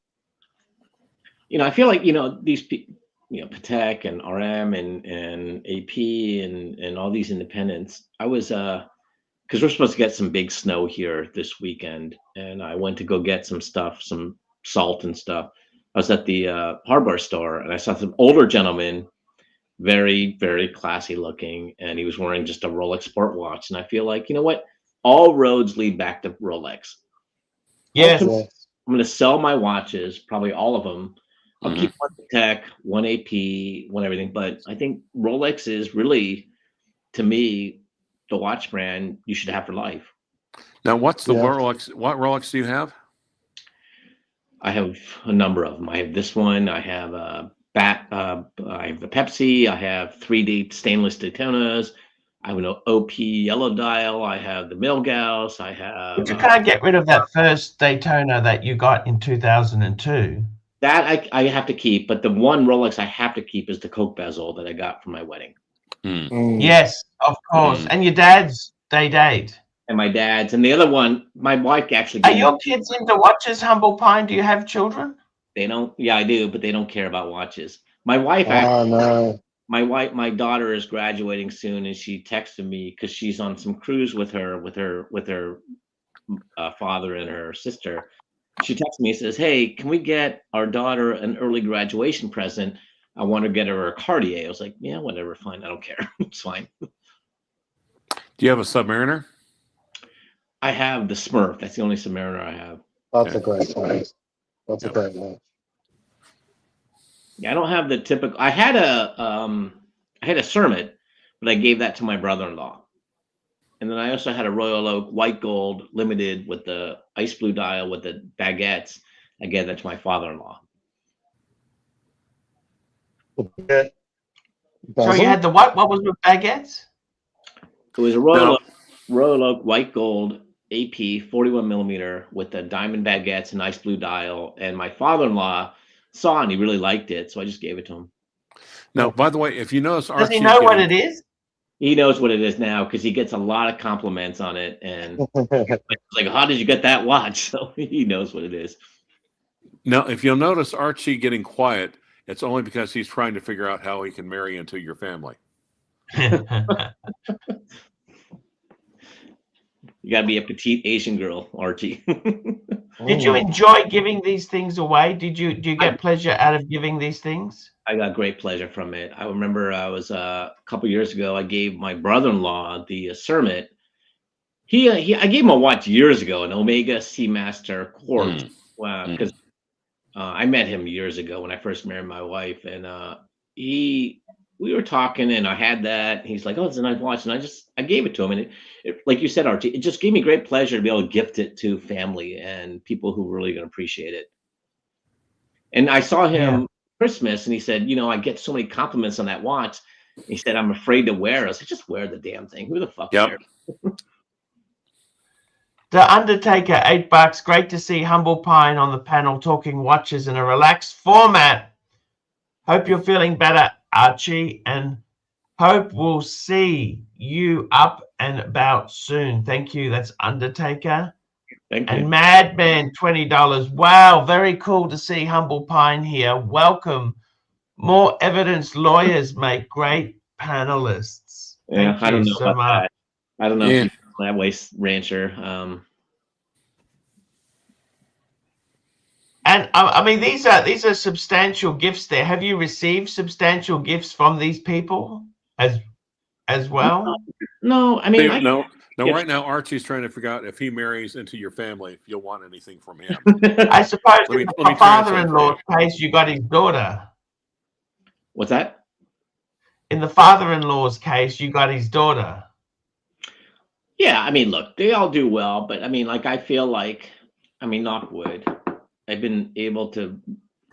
I feel like these people. Patek and RM and AP and all these independents. I was because we're supposed to get some big snow here this weekend, and I went to go get some stuff, some salt and stuff. I was at the hardware store, and I saw some older gentleman, very, very classy looking, and he was wearing just a Rolex sport watch. And I feel like, you know what? All roads lead back to Rolex. Yes. I'm going to sell my watches, probably all of them. I'll keep one Patek, one AP, one everything. But I think Rolex is really, to me, the watch brand you should have for life. Now, what's the Rolex? What Rolex do you have? I have a number of them. I have this one. I have I have the Pepsi. I have 3D stainless Daytonas. I have an OP yellow dial. I have the Milgauss. I have. But you can't get rid of that first Daytona that you got in 2002. That I have to keep, but the one Rolex I have to keep is the Coke bezel that I got for my wedding. Yes, of course. And your dad's date. And my dad's. And the other one, my wife actually. Are your kids into watches, Humble Pine? Do you have children? They don't. Yeah, I do, but they don't care about watches. My wife Oh no. my daughter is graduating soon, and she texted me because she's on some cruise with her father and her sister. She texted me and says, "Hey, can we get our daughter an early graduation present? I want to get her a Cartier." I was like, "Yeah, whatever, fine. I don't care. It's fine." Do you have a Submariner? I have the Smurf. That's the only Submariner I have. That's a great one. That's a great one. Yeah, I don't have the typical. I had a Cermet, but I gave that to my brother-in-law. And then I also had a Royal Oak white gold limited with the ice blue dial with the baguettes. I gave that to my father-in-law. So you had the what? What was with baguettes? It was a Royal Oak white gold AP 41 millimeter with the diamond baguettes and ice blue dial. And my father-in-law saw it and he really liked it, so I just gave it to him. Now, by the way, if you notice, Does he know what it is? He knows what it is now because he gets a lot of compliments on it, and like, "How did you get that watch?" So he knows what it is. Now, if you'll notice Archie getting quiet, it's only because he's trying to figure out how he can marry into your family. You gotta be a petite Asian girl, Archie. Did you enjoy giving these things away? Do you get pleasure out of giving these things? I got great pleasure from it. I remember I was a couple years ago. I gave my brother-in-law the Cermet. I gave him a watch years ago, an Omega Seamaster Quartz. Wow, because I met him years ago when I first married my wife, and we were talking, and I had that. He's like, "Oh, it's a nice watch," and I gave it to him, and it, like you said, Archie, it just gave me great pleasure to be able to gift it to family and people who really gonna appreciate it. And I saw him Christmas, and he said, "You know, I get so many compliments on that watch." He said, "I'm afraid to wear it." I said, "Just wear the damn thing. Who the fuck cares?" The Undertaker, $8. Great to see Humble Pine on the panel talking watches in a relaxed format. Hope you're feeling better, Archie, and hope we'll see you up and about soon. Thank you. That's Undertaker. Thank you. And Madman, $20. Wow, very cool to see Humble Pine here. Welcome. More evidence lawyers make great panelists. Yeah, Thank you so much. I don't know if you feel that way, Rancher. And I mean, these are substantial gifts there. Have you received substantial gifts from these people as well? No, I mean, no. Right now, Archie's trying to figure out if he marries into your family, if you'll want anything from him. I suppose in my father-in-law's case, you got his daughter. What's that? In the father-in-law's case, you got his daughter. Yeah, I mean, look, they all do well, but I mean, like, I feel like, I mean, knock wood, I've been able to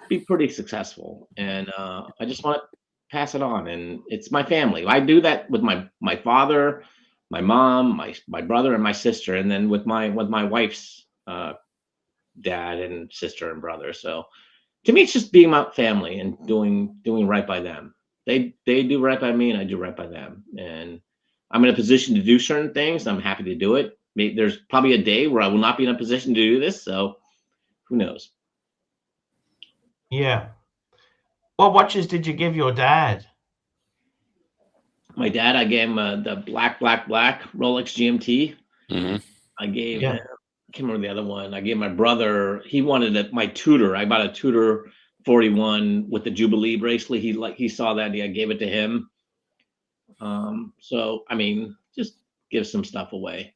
be pretty successful, and I just want to pass it on, and it's my family. I do that with my father, my mom, my brother, and my sister, and then with my wife's dad and sister and brother. So to me, it's just being my family and doing right by them. They do right by me, and I do right by them. And I'm in a position to do certain things. I'm happy to do it. Maybe there's probably a day where I will not be in a position to do this. So who knows? Yeah. What watches did you give your dad? My dad, I gave him the black Rolex GMT. I gave him, I can't remember the other one. I gave my brother, he wanted my Tudor. I bought a Tudor 41 with the Jubilee bracelet. He saw that. I gave it to him. So I mean, just give some stuff away.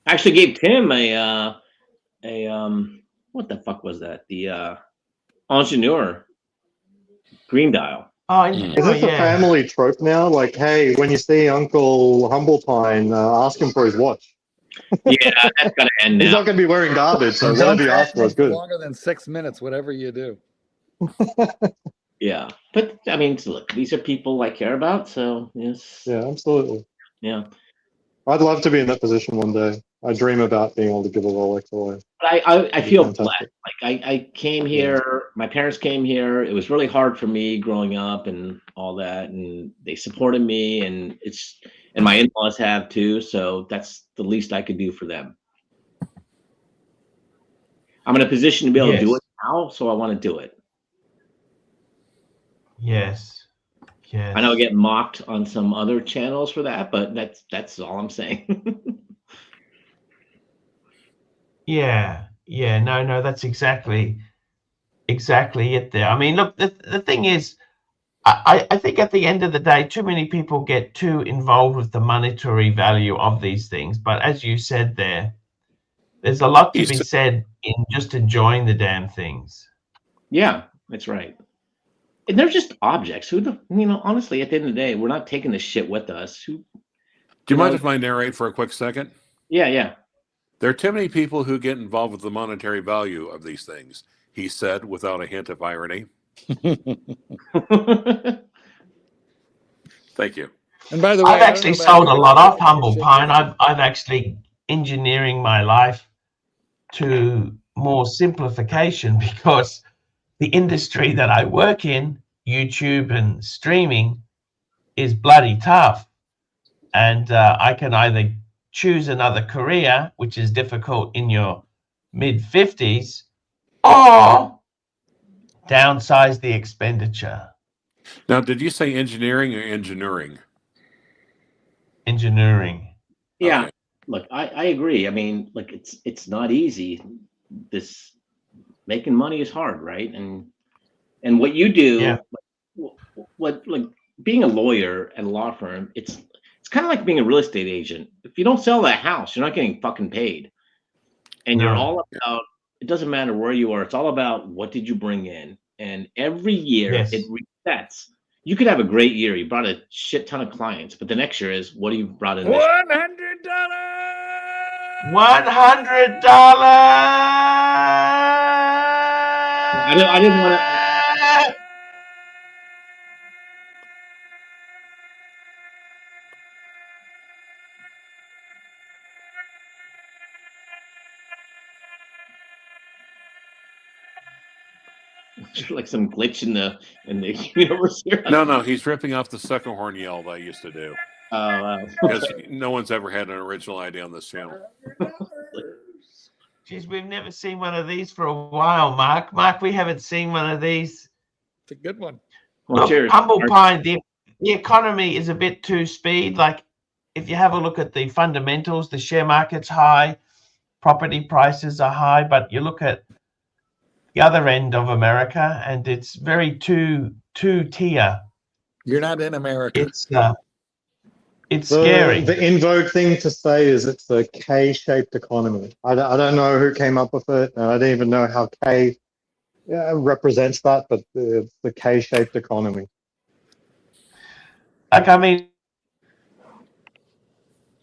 I actually gave Tim a what the fuck was that? The Ingenieur green dial. Oh, is this a family trope now? Like, hey, when you see Uncle Humble Pine, ask him for his watch. Yeah, that's gotta end now. He's not going to be wearing garbage, so whatever you ask for is good. Longer than 6 minutes, whatever you do. Yeah, but I mean, look, these are people I care about, so yes. Yeah, absolutely. Yeah, I'd love to be in that position one day. I dream about being able to give a Rolex away. But I feel blessed. Like I came here, my parents came here. It was really hard for me growing up and all that, and they supported me, and my in-laws have too. So that's the least I could do for them. I'm in a position to be able to do it how, so I want to do it. Yes. Yes. I know I get mocked on some other channels for that, but that's all I'm saying. Yeah. Yeah. No, that's exactly it there. I mean, look, the thing is, I think at the end of the day, too many people get too involved with the monetary value of these things. But as you said there's a lot to be said in just enjoying the damn things. Yeah, that's right. And they're just objects. Honestly, at the end of the day, we're not taking this shit with us. Do you mind if I narrate for a quick second? Yeah. There are too many people who get involved with the monetary value of these things, he said without a hint of irony. Thank you. And by the way, I've actually sold a lot off Humble Pine. I've actually engineering my life to more simplification because the industry that I work in, YouTube and streaming, is bloody tough. And I can either choose another career, which is difficult in your mid-50s, or downsize the expenditure. Now, did you say engineering or engineering? Engineering. Yeah. Okay. Look, I agree. I mean, like it's not easy. This making money is hard, right? And what you do, what like being a lawyer at a law firm, it's kind of like being a real estate agent. If you don't sell that house, you're not getting fucking paid. And you're all about, it doesn't matter where you are. It's all about what did you bring in. And every year it resets. You could have a great year. You brought a shit ton of clients, but the next year is what do you brought in? $100. $100. I didn't want to. Like some glitch in the universe here. No, he's ripping off the sucker horn yell that I used to do. Because no one's ever had an original idea on this channel. Geez, we've never seen one of these for a while, Mark. Mark, we haven't seen one of these. It's a good one. Well, cheers. Humble Pine, the economy is a bit too speed. Like, if you have a look at the fundamentals, the share market's high, property prices are high, but you look at the other end of America, and it's very two-tier. You're not in America. It's scary. The in vogue thing to say is it's the K-shaped economy. I don't know who came up with it. I don't even know how K represents that, but it's the K-shaped economy. Like, I mean,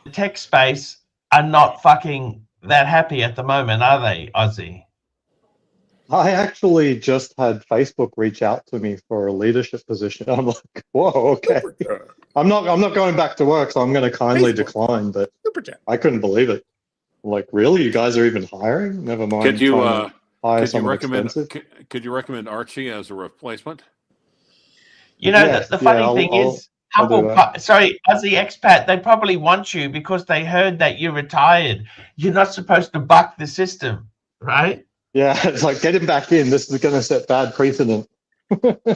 the tech space are not fucking that happy at the moment, are they, Ozzy? I actually just had Facebook reach out to me for a leadership position. I'm like, whoa, okay. I'm not going back to work, so I'm going to kindly decline. But I couldn't believe it. I'm like, really, you guys are even hiring? Never mind. Could you recommend Archie as a replacement? You know, the funny thing is, sorry, Ozzy expat, they probably want you because they heard that you retired. You're not supposed to buck the system, right? Yeah, it's like, get him back in. This is going to set bad precedent.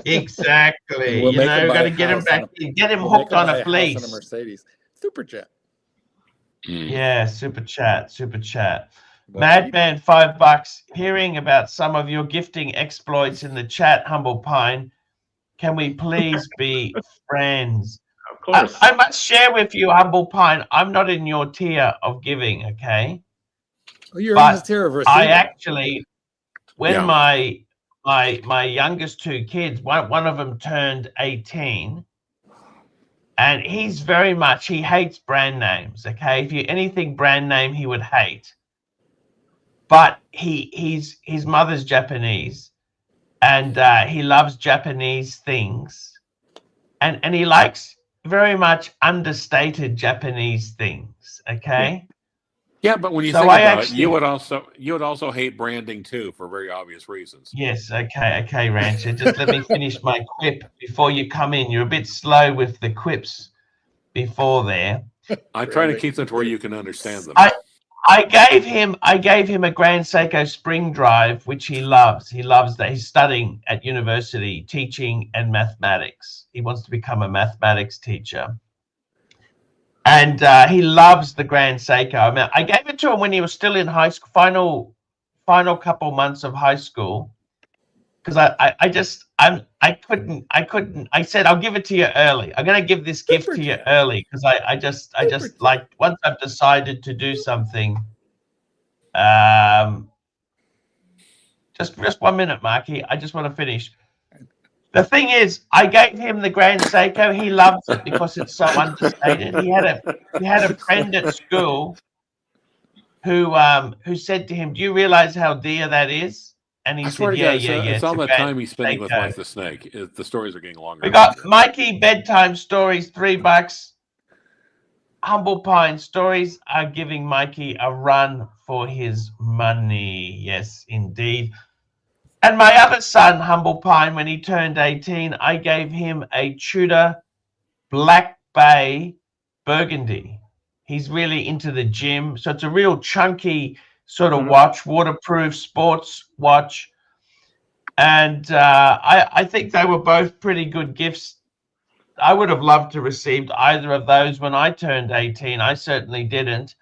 Exactly. We've got to get him back in. Get him hooked on a fleece. A Mercedes. Super chat. Yeah, super chat. Madman, $5. Hearing about some of your gifting exploits in the chat, Humble Pine. Can we please be friends? Of course. I must share with you, Humble Pine, I'm not in your tier of giving, okay? You're in this tier of receiving. I actually, when my youngest two kids, one of them turned 18, and he's he hates brand names, okay? If you anything brand name, he would hate. But his mother's Japanese, and he loves Japanese things, and he likes very much understated Japanese things, okay? Yeah, but when you think about it, you would also hate branding too, for very obvious reasons. Yes, okay, Rancher. Just let me finish my quip before you come in. You're a bit slow with the quips before there. I try to keep them to where you can understand them. I gave him a Grand Seiko spring drive, which he loves. He loves that. He's studying at university, teaching and mathematics. He wants to become a mathematics teacher. And he loves the Grand Seiko. I mean, I gave it to him when he was still in high school, final couple months of high school, because I couldn't. I said, I'll give it to you early. I'm gonna give this gift to you early because I just like, once I've decided to do something. Just 1 minute, Marky. I just want to finish. The thing is, I gave him the Grand Seiko. He loves it because it's so understated. He had a friend at school who said to him, "Do you realize how dear that is?" And he said, "Yeah. It's all the time he's spending with Mike the Snake. The stories are getting longer. We got Mikey bedtime stories, $3. Humble Pine stories are giving Mikey a run for his money. Yes, indeed. And my other son, Humble Pine, when he turned 18, I gave him a Tudor Black Bay Burgundy. He's really into the gym. So it's a real chunky sort of watch, waterproof sports watch. And I think they were both pretty good gifts. I would have loved to receive either of those when I turned 18. I certainly didn't.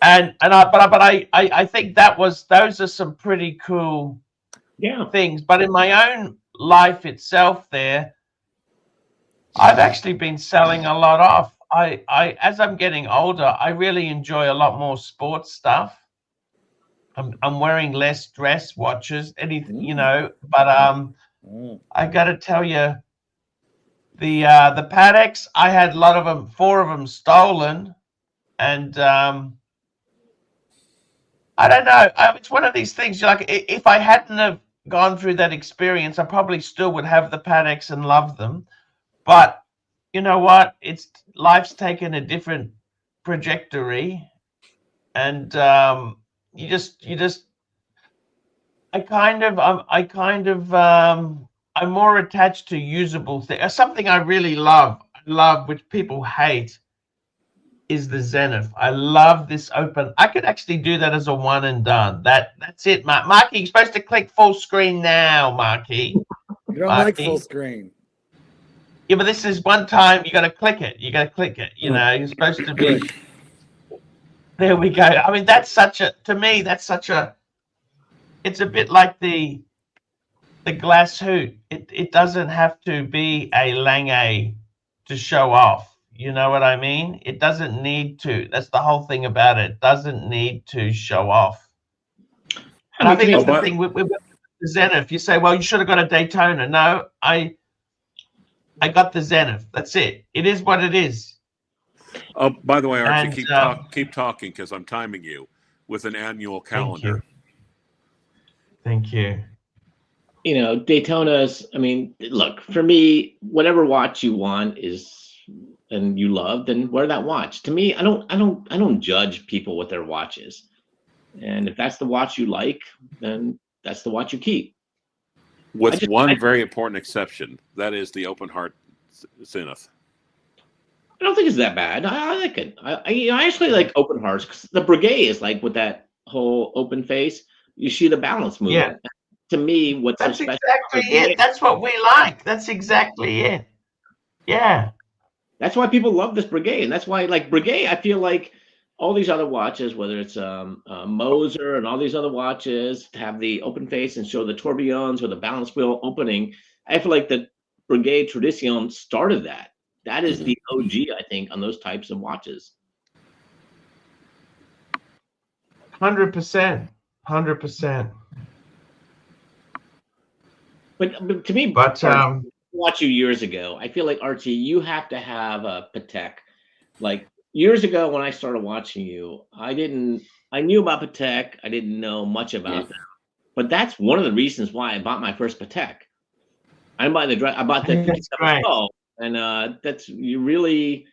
But I think those are some pretty cool things. But in my own life itself there, I've actually been selling a lot off. As I'm getting older, I really enjoy a lot more sports stuff. I'm wearing less dress watches, anything, you know, but I got to tell you, the Pateks, I had a lot of them, 4 of them stolen, and I don't know. It's one of these things. Like, if I hadn't have gone through that experience, I probably still would have the Pateks and love them. But you know what? Life's taken a different trajectory, and I'm more attached to usable things. Something I really love, which people hate, is the Zenith. I love this open. I could actually do that as a one and done. That's it, Marky. You're supposed to click full screen now, Marky. You don't like full screen. Yeah, but this is one time you got to click it. You got to click it. You know, you're supposed to be. There we go. I mean, to me, it's a bit like the glass hoot. It doesn't have to be a Lange to show off. You know what I mean? It doesn't need to. That's the whole thing about it. It doesn't need to show off. And I think it's the thing with the Zenith. You say, well, you should have got a Daytona. No, I got the Zenith. That's it. It is what it is. Oh, by the way, Archie, keep talking because I'm timing you with an annual calendar. Thank you. You know, Daytonas. I mean, look, for me, whatever watch you want and you love, then wear that watch. To me, I don't judge people with their watches. And if that's the watch you like, then that's the watch you keep. With one very important exception, that is the open heart Zenith. I don't think it's that bad. I like it. I actually like open hearts because the Breguet is like with that whole open face. You see the balance movement. Yeah. To me, that's so exactly it. That's what we like. That's exactly it. Yeah. That's why people love this Breguet, and that's why, like Breguet, I feel like all these other watches, whether it's Moser and all these other watches, have the open face and show the tourbillons or the balance wheel opening. I feel like the Breguet Tradition started that. That is the OG, I think, on those types of watches. 100%. 100%. But to me, watch you years ago, I feel like, Archie, you have to have a Patek. Like years ago when I started watching you, I knew about Patek. I didn't know much about them. But that's one of the reasons why I bought my first Patek. I bought the 5712. And you really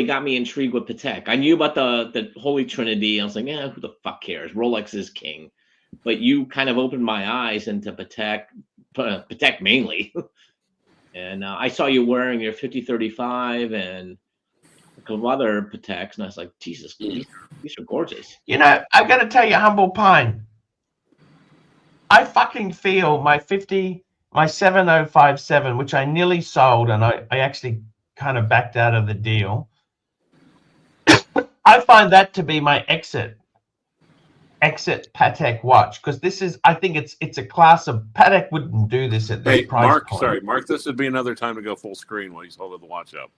got me intrigued with Patek. I knew about the Holy Trinity. I was like, yeah, who the fuck cares? Rolex is king. But you kind of opened my eyes into Patek mainly. And I saw you wearing your 5035, and couple of other Pateks, and I was like, Jesus, these are gorgeous. You know, I've got to tell you, Humble Pine, I fucking feel my 7057, which I nearly sold, and I actually kind of backed out of the deal. I find that to be my exit Patek watch, because this is, I think it's a class of, Patek wouldn't do this at this price Mark, point. sorry, Mark, this would be another time to go full screen while he's holding the watch up.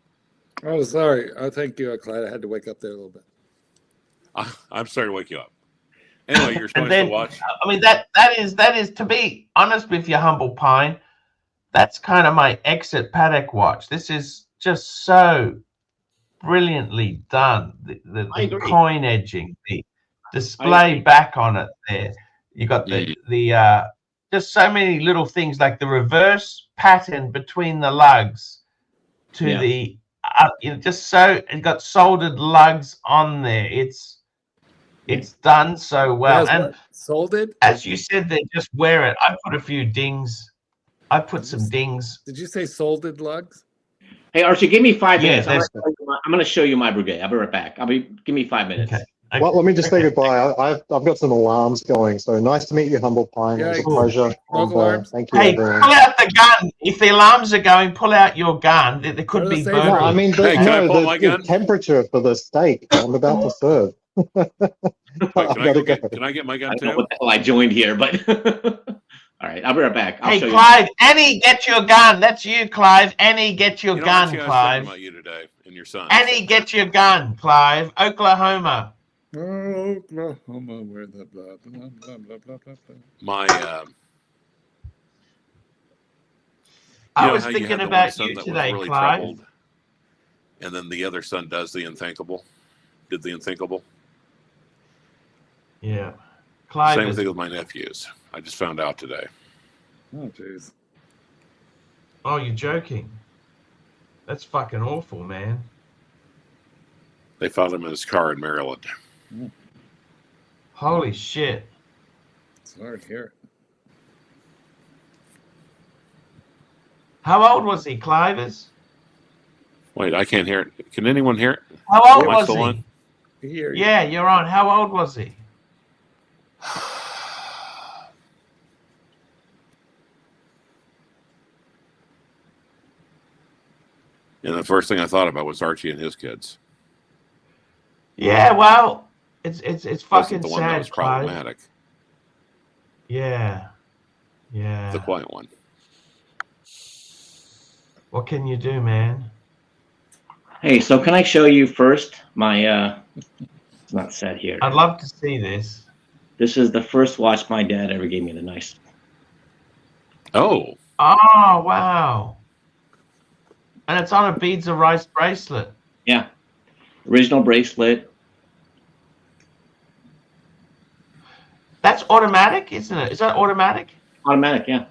Oh, sorry. Oh, thank you, Clyde. I had to wake up there a little bit. I'm sorry to wake you up. Anyway, you're showing then, the watch. I mean, that is, to be honest with you, Humble Pine, that's kind of my exit Patek watch. This is just so brilliantly done. The coin edging, the display back on it there. You got the just so many little things, like the reverse pattern between the lugs to the you know, just so it got soldered lugs on there. It's done so well. And soldered, as you said, they just wear it. I put a few dings. I put some dings. Did you say soldered lugs? Hey, Archie, give me 5 Yeah, minutes. I'm going to show you my brigade. I'll be right back. Give me 5 minutes. Okay. Well, let me just say goodbye. I've got some alarms going. So nice to meet you, Humble Pine. It was a pleasure. And, thank you, hey, everyone. pull out the gun. If the alarms are going, pull out your gun. There could be burglars. No, I mean, the temperature for the steak I'm about to serve. Wait, can I get my gun I don't too? know what the hell I joined here, but all right, I'll be right back. Hey, Clive, Annie, get your gun. That's you, Clive. Annie, get your gun, Archie, I was Clive. thinking about you today and your son. Annie, get your gun, Clive. Oklahoma. Oklahoma, where the blah blah blah blah blah blah. My I was thinking about you today, really Clive. Troubled, and then the other son does the unthinkable. Did the unthinkable. Yeah. Clive Same thing with my nephews. I just found out today. Oh, jeez. Oh, you're joking. That's fucking awful, man. They found him in his car in Maryland. Holy shit. It's hard to hear. How old was he, Clive? Wait, I can't hear it. Can anyone hear it? How old Am I was still he? on? Yeah, you're on. How old was he? And the first thing I thought about was Archie and his kids. Yeah, well, it's fucking the one that sad, was Clive. problematic. Yeah. Yeah. The quiet one. What can you do, man? Hey, so can I show you first my it's not set here. I'd love to see this. This is the first watch my dad ever gave me. The nice. Oh. Oh, wow. And it's on a beads of rice bracelet. Yeah. Original bracelet. That's automatic, isn't it? Is that automatic? Automatic, yeah.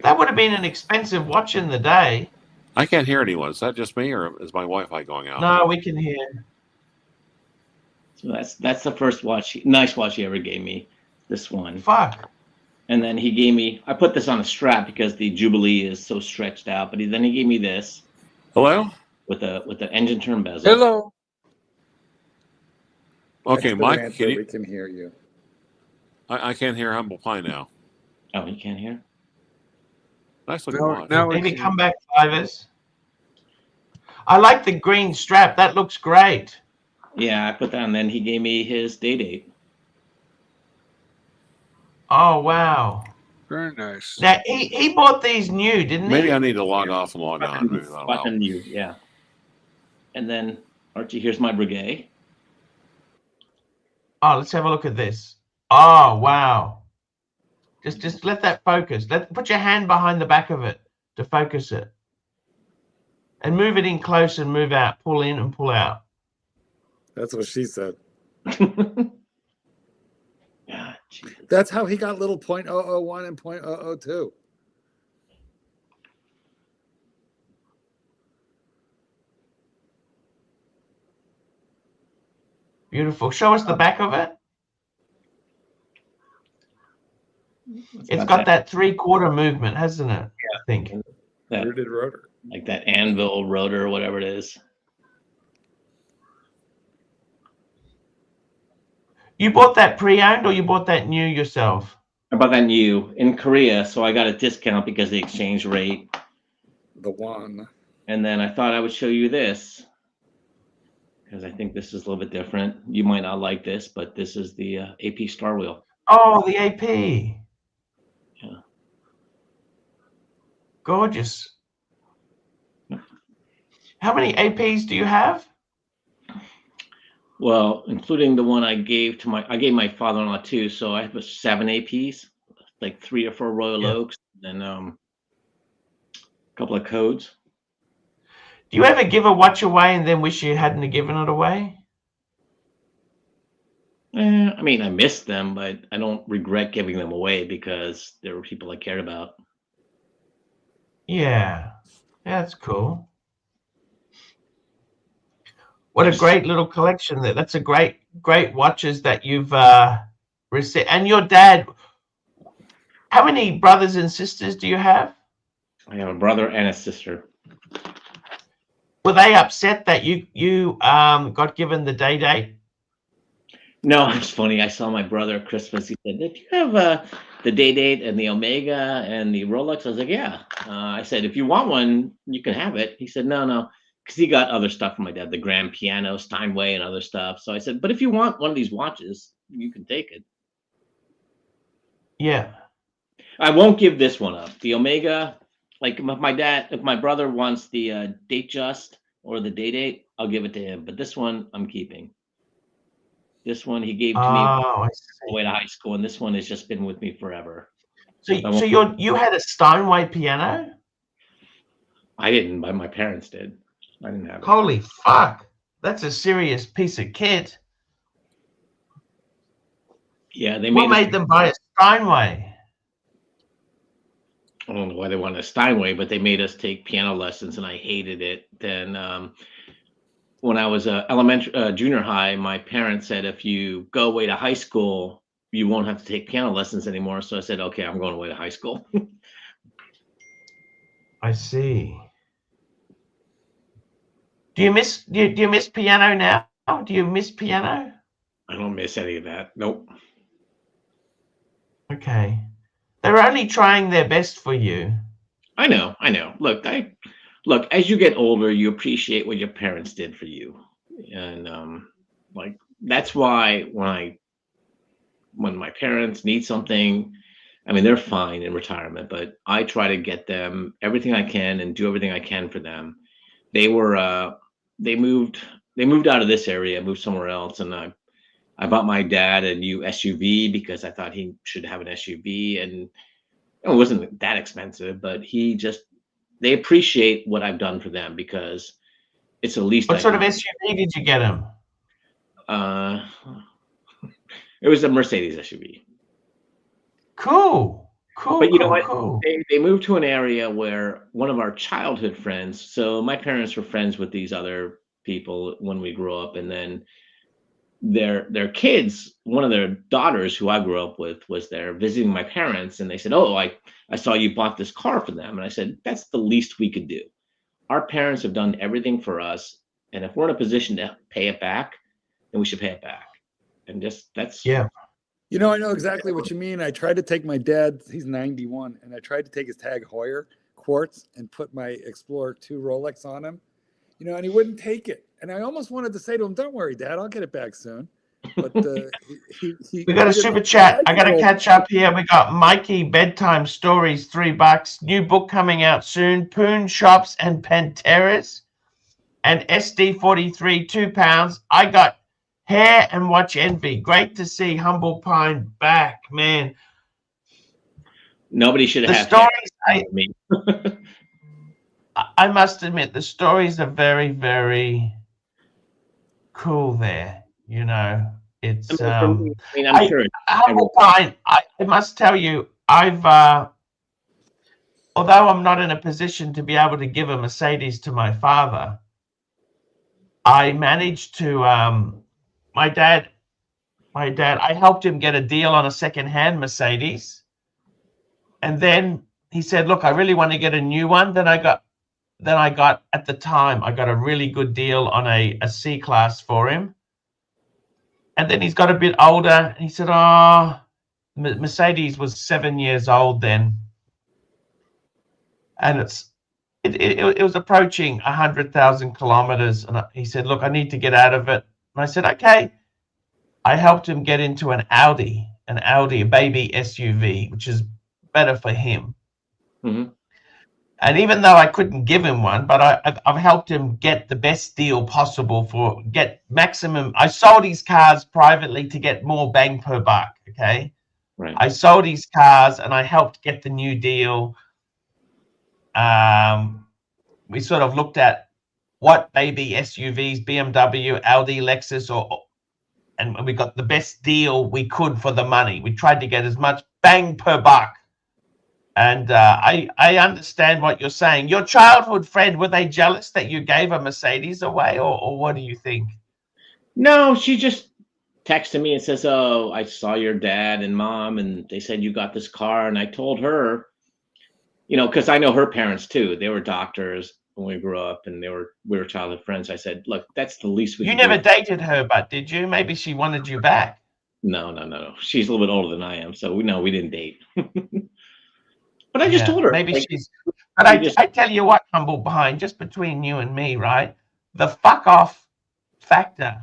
That would have been an expensive watch in the day. I can't hear anyone. Is that just me, or is my Wi-Fi going out? No, we can hear. So that's the first watch, nice watch he ever gave me. This one. Fuck. And then he gave me. I put this on a strap because the Jubilee is so stretched out. But then he gave me this. Hello. With the engine turn bezel. Hello. Okay, Mike. We can hear you. I can't hear Humble Pie now. Oh, you can't hear? Nice looking watch. Maybe come back, Clivers. I like the green strap. That looks great. Yeah, I put that on. Then he gave me his day date. Oh, wow. Very nice. Now, he bought these new, didn't he? Maybe I need to log off and log on. Maybe that'll Bought help. them new, yeah. And then, Archie, here's my brigade. Oh, let's have a look at this. Oh, wow. Just let that focus. Put your hand behind the back of it to focus it. And move it in close and move out. Pull in and pull out. That's what she said. Yeah, that's how he got little .001 and .002. Beautiful. Show us the back of it. It's got that 3/4 movement, hasn't it? Yeah. I think. That rooted rotor. Like that anvil rotor or whatever it is. You bought that pre-owned or you bought that new yourself? I bought that new in Korea, so I got a discount because of the exchange rate. The one. And then I thought I would show you this because I think this is a little bit different. You might not like this, but this is the AP Star Wheel. Oh, the AP. Yeah. Gorgeous. How many APs do you have? Well, including the one I gave my father-in-law too. So I have 7 APs, like 3 or 4 Royal Oaks, and a couple of codes. Do you ever give a watch away and then wish you hadn't given it away? I mean, I missed them, but I don't regret giving them away because there were people I cared about. Yeah, that's cool. What a great little collection there. That's a great watches that you've received. And your dad, how many brothers and sisters do you have? I have a brother and a sister. Were they upset that you got given the date? No, it's funny. I saw my brother at Christmas. He said, "Did you have the date and the Omega and the Rolex?" I was like, "Yeah." I said, "If you want one, you can have it." He said, "No," because he got other stuff from my dad, the grand piano, Steinway, and other stuff. So I said, "But if you want one of these watches, you can take it." Yeah. I won't give this one up. The Omega, like if my brother wants the date just or the date, I'll give it to him. But this one, I'm keeping. This one he gave to me on the way to high school, and this one has just been with me forever. So you had a Steinway piano? I didn't, but my parents did. I didn't have it. Holy fuck. That's a serious piece of kit. Yeah, What made them buy a Steinway? I don't know why they wanted a Steinway, but they made us take piano lessons, and I hated it. Then when I was junior high, my parents said, if you go away to high school, you won't have to take piano lessons anymore. So I said, okay, I'm going away to high school. I see. Do you miss piano now? Do you miss piano? I don't miss any of that. Nope. Okay. They're only trying their best for you. I know. Look, as you get older, you appreciate what your parents did for you. And like that's why when my parents need something, I mean, they're fine in retirement, but I try to get them everything I can and do everything I can for them. They moved out of this area, moved somewhere else, and I bought my dad a new SUV because I thought he should have an SUV, and it wasn't that expensive, but they appreciate what I've done for them because it's the least. What sort of SUV did you get him? It was a Mercedes SUV. Cool. But you know what? Cool. They moved to an area where one of our childhood friends. So my parents were friends with these other people when we grew up, and then their kids, one of their daughters who I grew up with, was there visiting my parents, and they said, "Oh, I saw you bought this car for them." And I said, "That's the least we could do. Our parents have done everything for us, and if we're in a position to pay it back, then we should pay it back." And that's yeah. You know, I know exactly what you mean. I tried to take my dad, he's 91, and I tried to take his Tag Heuer quartz and put my Explorer 2 Rolex on him, you know, and he wouldn't take it. And I almost wanted to say to him, "Don't worry, Dad, I'll get it back soon." But we got a super chat. I got to catch up here. We got Mikey Bedtime Stories, $3. New book coming out soon. Poon Shops and Panteras. And SD43, £2. I got Hair and Watch Envy. Great to see Humble Pine back, man. Nobody should have stories. I must admit, the stories are very, very cool there. You know, it's I'm sure. Humble Pine. I must tell you, I've although I'm not in a position to be able to give a Mercedes to my father, I managed to my dad, I helped him get a deal on a second-hand Mercedes. And then he said, "Look, I really want to get a new one." Then I got at the time, I got a really good deal on a C-Class for him. And then he's got a bit older. And he said, "Oh, Mercedes was 7 years old then, and it was approaching 100,000 kilometers." And he said, "Look, I need to get out of it." And I said, "Okay." I helped him get into an Audi, a baby SUV, which is better for him. Mm-hmm. And even though I couldn't give him one, but I've helped him get the best deal possible get maximum. I sold his cars privately to get more bang per buck. Okay. Right. I sold his cars and I helped get the new deal. We sort of looked at what baby SUVs, BMW, Audi, Lexus, and we got the best deal we could for the money. We tried to get as much bang per buck. And I understand what you're saying. Your childhood friend, were they jealous that you gave a Mercedes away, or what do you think? No, she just texted me and says, "Oh, I saw your dad and mom, and they said you got this car." And I told her, because I know her parents too. They were doctors when we grew up, and we were childhood friends. I said, "Look, that's the least we." You never dated her, but did you? Maybe she wanted you back. No. She's a little bit older than I am, so we didn't date. But I just told her. Maybe she's. But I tell you what, humble behind, just between you and me, right? The fuck off factor.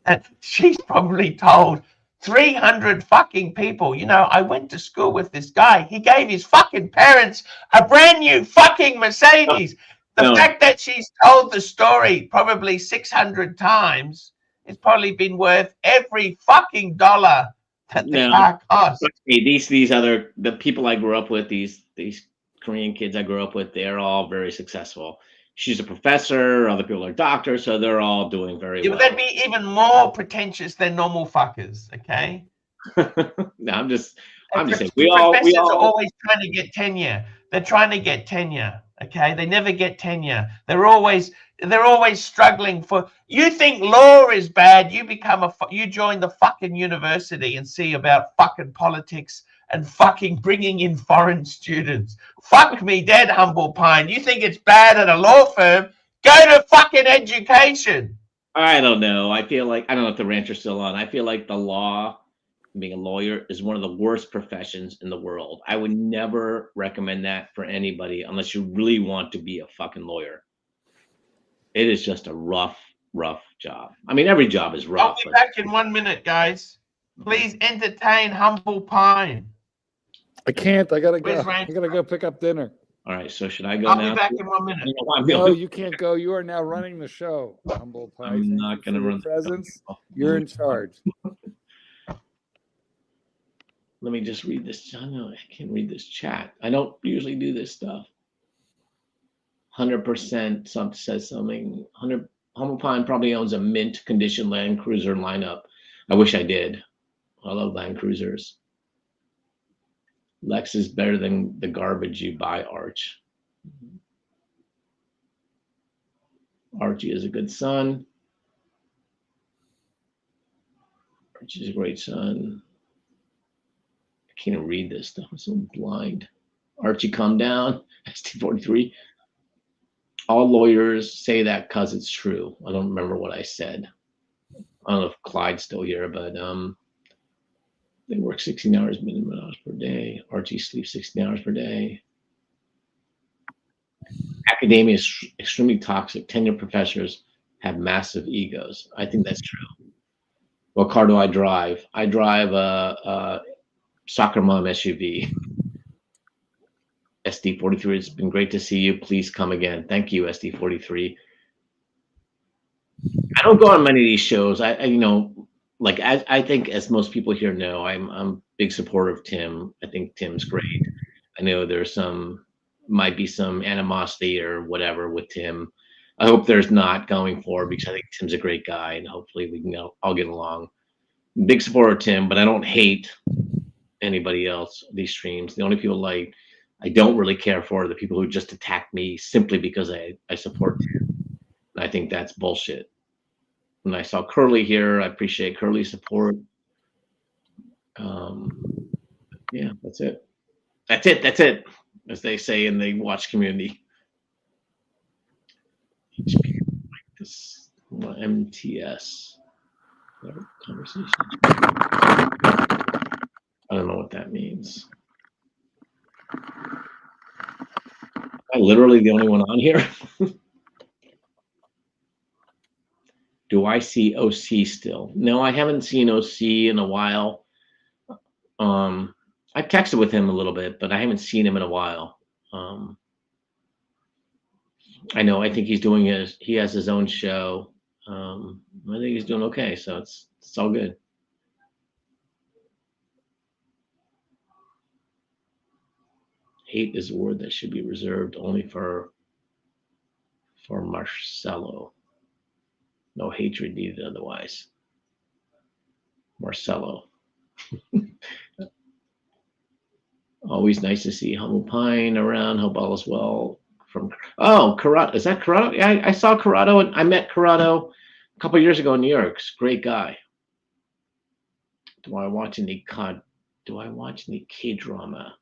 And she's probably told 300 fucking people. I went to school with this guy. He gave his fucking parents a brand new fucking Mercedes. The fact that she's told the story probably 600 times, it's probably been worth every fucking dollar that the car costs. The people I grew up with, these Korean kids I grew up with, they're all very successful. She's a professor, other people are doctors, so they're all doing very well. They'd be even more pretentious than normal fuckers, okay? No, I'm just saying professors are always trying to get tenure. They're trying to get tenure, okay? They never get tenure. They're always struggling for. You think law is bad? You join the fucking university and see about fucking politics and fucking bringing in foreign students. Fuck me dead, humble pine. You think it's bad at a law firm? Go to fucking education. I don't know. I feel like, I don't know if the rancher's still on. I feel like the law, being a lawyer, is one of the worst professions in the world. I would never recommend that for anybody unless you really want to be a fucking lawyer. It is just a rough job. I mean, every job is rough. I'll be back in 1 minute, guys. Please entertain humble pine. I can't. I gotta go. I gotta go pick up dinner. All right. So should I go now? I'll be back in 1 minute. No, you can't go. You are now running the show. Humble pie. I'm not going to run the presence. You're in charge. Let me just read this. I know I can't read this chat. I don't usually do this stuff. 100% says something. Humble Pine probably owns a mint condition Land Cruiser lineup. I wish I did. I love Land Cruisers. Lex is better than the garbage you buy, Arch. Archie is a good son. Archie's a great son. I can't even read this stuff. I'm so blind. Archie, calm down. ST43. All lawyers say that because it's true. I don't remember what I said. I don't know if Clyde's still here, but they work 16 hours minimum hours per day. Archie sleeps 16 hours per day. Academia is extremely toxic. Tenured professors have massive egos. I think that's true. What car do I drive? I drive a soccer mom SUV. SD43, it's been great to see you. Please come again. Thank you, SD43. I don't go on many of these shows. I think as most people here know, I'm a big supporter of Tim. I think Tim's great. I know there's might be some animosity or whatever with Tim. I hope there's not going forward because I think Tim's a great guy and hopefully we can all get along. Big supporter of Tim, but I don't hate anybody else, these streams. The only people I don't really care for are the people who just attack me simply because I support Tim. And I think that's bullshit. And I saw Curly here. I appreciate Curly's support. Yeah, that's it. That's it, as they say in the watch community. MTS. Conversation. I don't know what that means. Am I literally the only one on here? Do I see OC still? No, I haven't seen OC in a while. I texted with him a little bit, but I haven't seen him in a while. I know. I think he's doing he has his own show. I think he's doing okay, so it's all good. Hate is a word that should be reserved only for Marcelo. No hatred needed otherwise. Marcelo. Always nice to see Humble Pine around. Hope all is well. Corrado. Is that Corrado? Yeah, I saw Corrado, and I met Corrado a couple years ago in New York. Great guy. Do I watch any K-drama?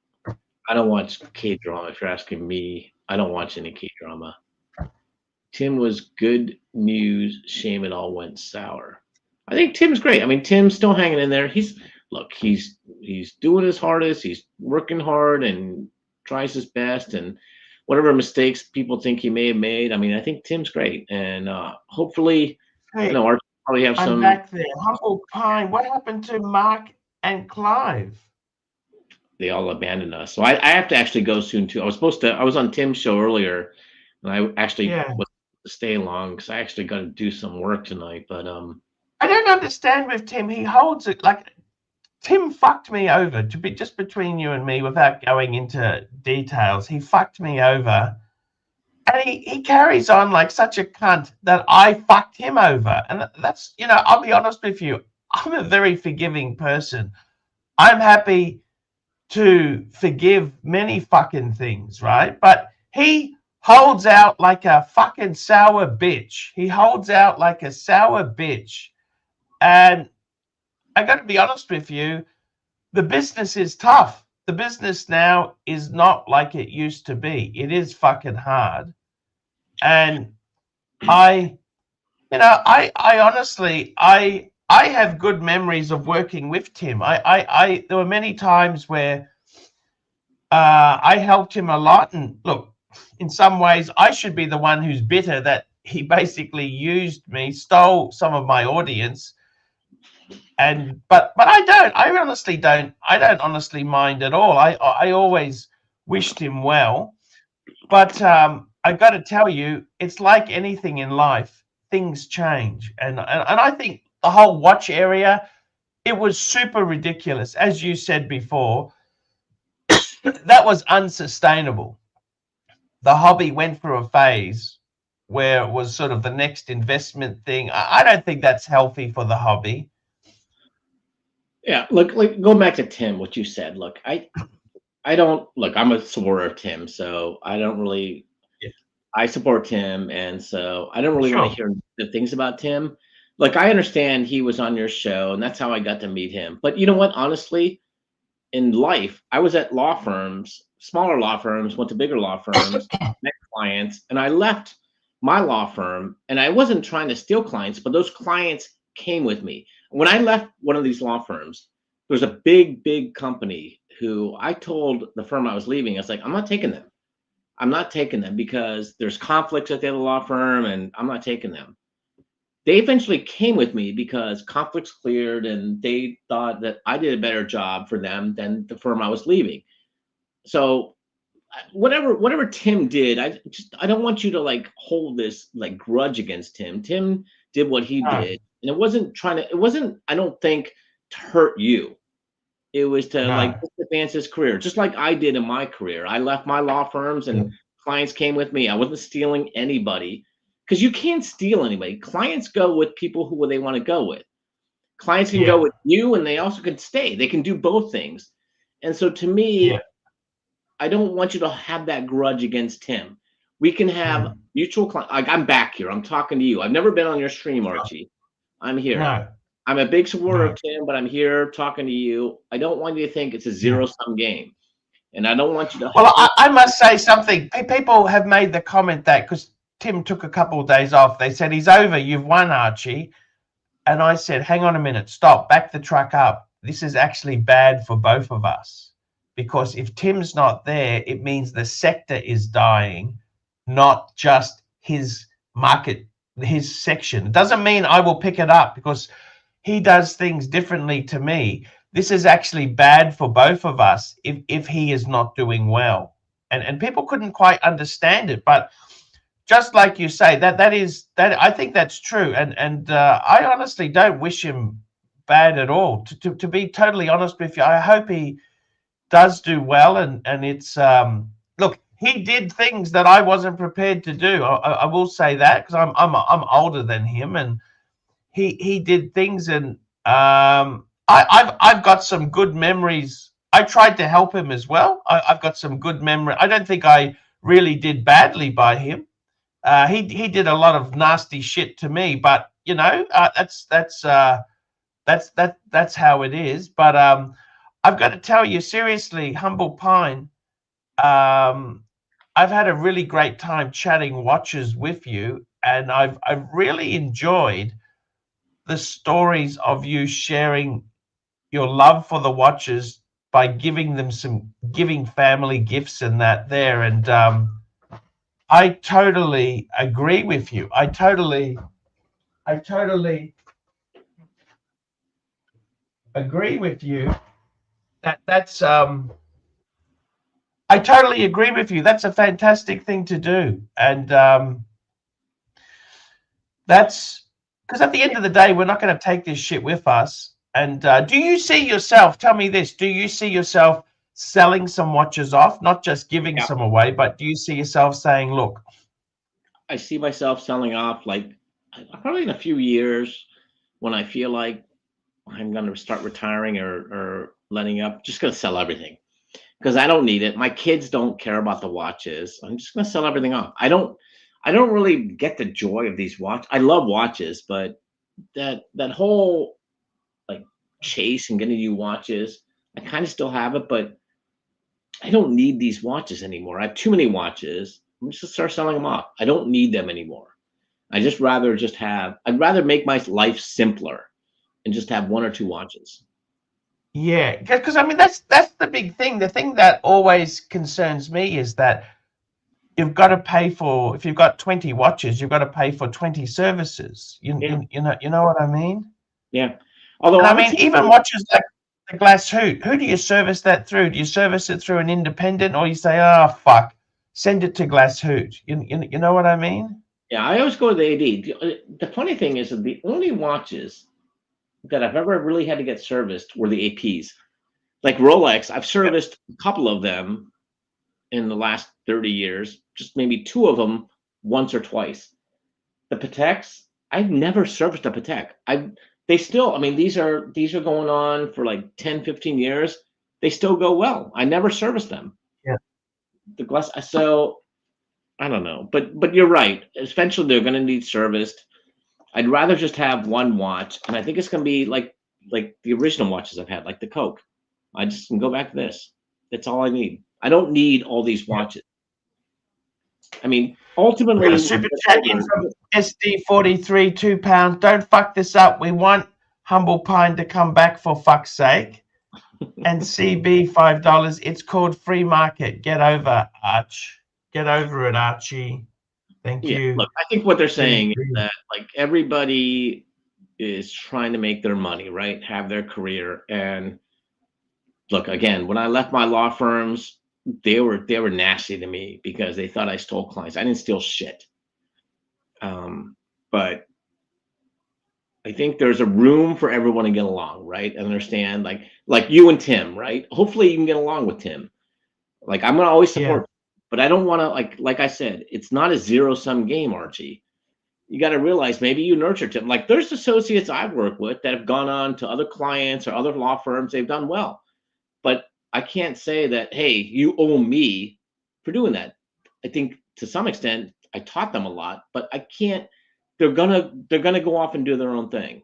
I don't watch K-drama. If you're asking me, I don't watch any K-drama. Tim was good news. Shame it all went sour. I think Tim's great. I mean, Tim's still hanging in there. He's doing his hardest. He's working hard and tries his best. And whatever mistakes people think he may have made, I mean, I think Tim's great. And hopefully, Archie probably have some. I'm back there. Humble Pine. What happened to Mark and Clive? They all abandoned us. So I have to actually go soon too. I was on Tim's show earlier, and I actually was to stay long because I actually got to do some work tonight. But I don't understand with Tim. He holds it like Tim fucked me over. To be just between you and me, without going into details, he fucked me over, and he carries on like such a cunt that I fucked him over. And that's, I'll be honest with you. I'm a very forgiving person. I'm happy to forgive many fucking things, right? But he holds out like a fucking sour bitch. He holds out like a sour bitch. And I got to be honest with you, the business is tough. The business now is not like it used to be. It is fucking hard. And I honestly, I have good memories of working with Tim. There were many times where I helped him a lot. And look, in some ways, I should be the one who's bitter that he basically used me, stole some of my audience. But I don't. I don't honestly mind at all. I always wished him well. But I got to tell you, it's like anything in life. Things change, and I think the whole watch area, it was super ridiculous, as you said before. That was unsustainable. The hobby went through a phase where it was sort of the next investment thing. I don't think that's healthy for the hobby. Yeah, look, like going back to Tim, what you said. Look, I'm a supporter of Tim, so I don't really. I support Tim, and so I don't really want to hear the things about Tim. Like, I understand he was on your show, and that's how I got to meet him. But you know what? Honestly, in life, I was at law firms, smaller law firms, went to bigger law firms, met clients, and I left my law firm, and I wasn't trying to steal clients, but those clients came with me. When I left one of these law firms, there was a big company who I told the firm I was leaving, I was like, I'm not taking them. I'm not taking them because there's conflicts at the other law firm, and I'm not taking them. They eventually came with me because conflicts cleared, and they thought that I did a better job for them than the firm I was leaving. So whatever Tim did, I don't want you to like hold this like grudge against Tim. Tim did what he did, and it wasn't, I don't think, to hurt you. It was to like advance his career, just like I did in my career. I left my law firms and clients came with me. I wasn't stealing anybody, because you can't steal anybody. Clients go with people who they want to go with. Clients can go with you, and they also can stay. They can do both things. And so to me, I don't want you to have that grudge against him. We can have mutual clients. Like, I'm back here. I'm talking to you. I've never been on your stream, Archie. I'm here. No. I'm a big supporter of Tim, but I'm here talking to you. I don't want you to think it's a zero-sum game. And I don't want you to... Well, I must say something. People have made the comment that because Tim took a couple of days off, they said, he's over, you've won, Archie. and I said, hang on a minute, stop, back the truck up. This is actually bad for both of us, because if Tim's not there, it means the sector is dying, not just his market, his section. It doesn't mean I will pick it up because he does things differently to me. This is actually bad for both of us if he is not doing well. And people couldn't quite understand it, but just like you say, that I think that's true. And I honestly don't wish him bad at all. To be totally honest with you, I hope he does do well. And it's look, he did things that I wasn't prepared to do. I will say that, because I'm older than him, and he did things, and I've got some good memories. I tried to help him as well. I've got some good memory. I don't think I really did badly by him. He did a lot of nasty shit to me, but you know, that's how it is. But I've got to tell you seriously, Humble Pine, I've had a really great time chatting watches with you, and I've really enjoyed the stories of you sharing your love for the watches by giving family gifts and that there. And I totally agree with you. I totally agree with you. That's I totally agree with you. That's a fantastic thing to do. And that's because at the end of the day, we're not going to take this shit with us. And do you see yourself, tell me this, do you see yourself selling some watches off, not just giving some away, but do you see yourself saying, look? I see myself selling off, like, probably in a few years when I feel like I'm going to start retiring or letting up, just going to sell everything because I don't need it. My kids don't care about the watches. I'm just going to sell everything off. I don't really get the joy of these watches. I love watches, but that whole like chase and getting new watches, I kind of still have it, but I don't need these watches anymore. I have too many watches. I'm just going to start selling them off. I don't need them anymore. I'd rather make my life simpler and just have one or two watches. Yeah, because I mean, that's the big thing. The thing that always concerns me is that you've got to pay for, if you've got 20 watches, you've got to pay for 20 services. You know what I mean? Yeah. Although I mean, even watches like the glass hoot, who do you service that through? Do you service it through an independent, or you say, oh, fuck, send it to glass hoot? You know what I mean? Yeah, I always go to the AD. The funny thing is that the only watches that I've ever really had to get serviced were the APs. Like Rolex, I've serviced a couple of them in the last 30 years, just maybe two of them once or twice. The Pateks, I've never serviced a Patek. They still, I mean, these are going on for like 10, 15 years. They still go well. I never serviced them. Yeah. The glass, so I don't know, but you're right. Eventually, they're going to need serviced. I'd rather just have one watch, and I think it's going to be like the original watches I've had, like the Coke. I just can go back to this. That's all I need. I don't need all these watches. I mean, ultimately, super chat in from SD43, £2. Don't fuck this up. We want Humble Pine to come back for fuck's sake. And CB $5. It's called free market. Get over, Arch. Get over it, Archie. Thank you. Look, I think what they're saying is that like everybody is trying to make their money, right? Have their career. And look, again, when I left my law firms, they were nasty to me because they thought I stole clients. I didn't steal shit. But I think there's a room for everyone to get along, right? And understand, like you and Tim, right? Hopefully you can get along with Tim. Like I'm gonna always support. But I don't want to, like I said, it's not a zero-sum game, Archie. You got to realize maybe you nurtured him. Like there's associates I've worked with that have gone on to other clients or other law firms. They've done well. But I can't say that, hey, you owe me for doing that. I think to some extent I taught them a lot, but I can't. They're gonna go off and do their own thing.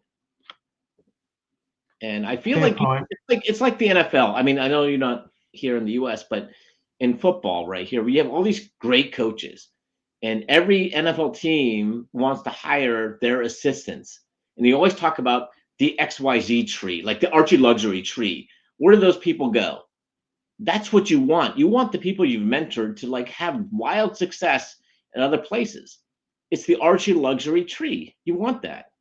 And I feel it's like the NFL. I mean, I know you're not here in the US, but in football right here, we have all these great coaches, and every NFL team wants to hire their assistants. and you always talk about the XYZ tree, like the ArchieLuxury tree. Where do those people go? That's what you want. You want the people you've mentored to like have wild success in other places. It's the ArchieLuxury tree. You want that.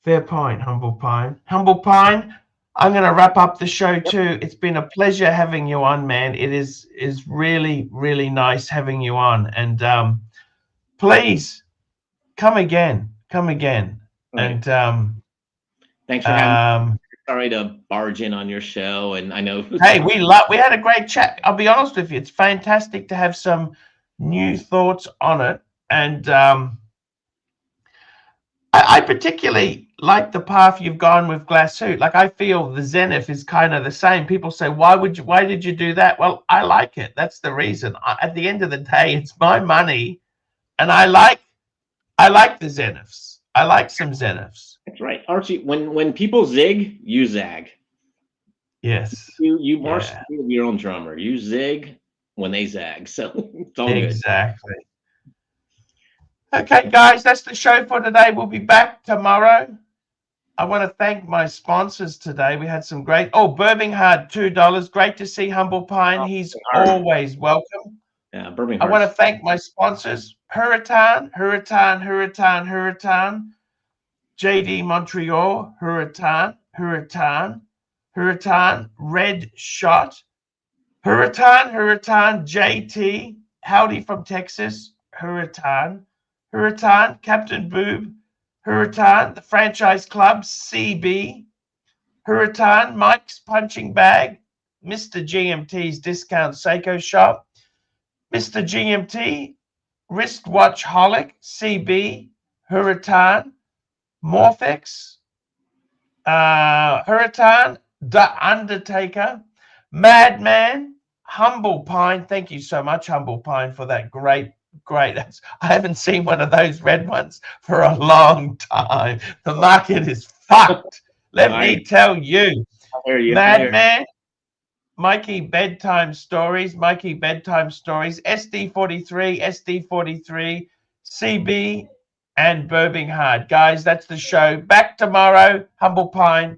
Fair point, Humble Pine. Humble Pine, I'm going to wrap up the show too. It's been a pleasure having you on, man. It is really, really nice having you on. And please come again. Come again. Right. And thanks for having me. Sorry to barge in on your show, and I know. Hey, we had a great chat. I'll be honest with you, it's fantastic to have some new thoughts on it, and I particularly like the path you've gone with Glasssuit. Like, I feel the Zenith is kind of the same. People say, why did you do that? Well, I like it. That's the reason. At the end of the day, it's my money, and I like the Zeniths. I like some Zeniths. That's right, Archie. When people zig, you zag. Yes. You march with your own drummer. You zig when they zag. So it's all exactly. Good. Okay, guys, that's the show for today. We'll be back tomorrow. I want to thank my sponsors today. We had some great. Oh, Birmingham, $2. Great to see Humble Pine. He's always welcome. Yeah, Birmingham. I want to thank my sponsors: Hurricane, JD Montreal, Hurricane, Red Shot, Hurricane, JT, Howdy from Texas, Hurricane, Captain Boob, Hurricane, the Franchise Club, CB, Hurricane, Mike's Punching Bag, Mr. GMT's Discount Seiko Shop, Mr. GMT, Wristwatch Holic, CB, Hurricane, Morphex, Hurricane, The Undertaker, Madman, Humble Pine. Thank you so much, Humble Pine, for that great. I haven't seen one of those red ones for a long time. The market is fucked. Let me tell you. Madman, Mikey Bedtime Stories, SD43, CB, and Birmingham. Guys, that's the show. Back tomorrow. Humble Pine,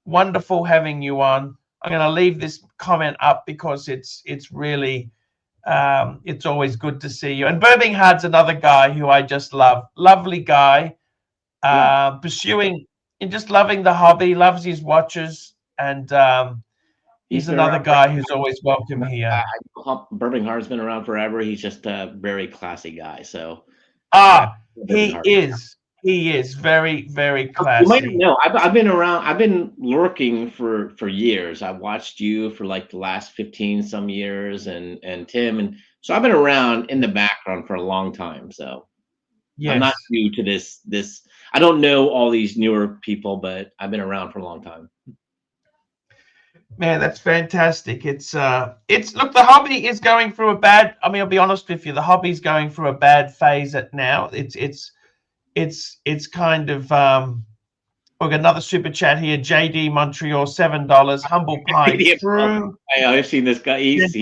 wonderful having you on. I'm going to leave this comment up because it's really, it's always good to see you. And Birmingham's another guy who I just love. Lovely guy, pursuing and just loving the hobby, loves his watches, and he's another guy who's always welcome here. Birmingham's been around forever. He's just a very classy guy. So, he is very, very classy. You might know, I've been around. I've been lurking for years. I've watched you for like the last 15 some years, and Tim, and so I've been around in the background for a long time. So I'm not new to this. I don't know all these newer people, but I've been around for a long time. Man, that's fantastic. It's look, the hobby is going through a bad. I mean, I'll be honest with you, the hobby's going through a bad phase now. It's kind of we've got another super chat here. JD Montreal, $7. Humble Pine through. I've seen this guy. Look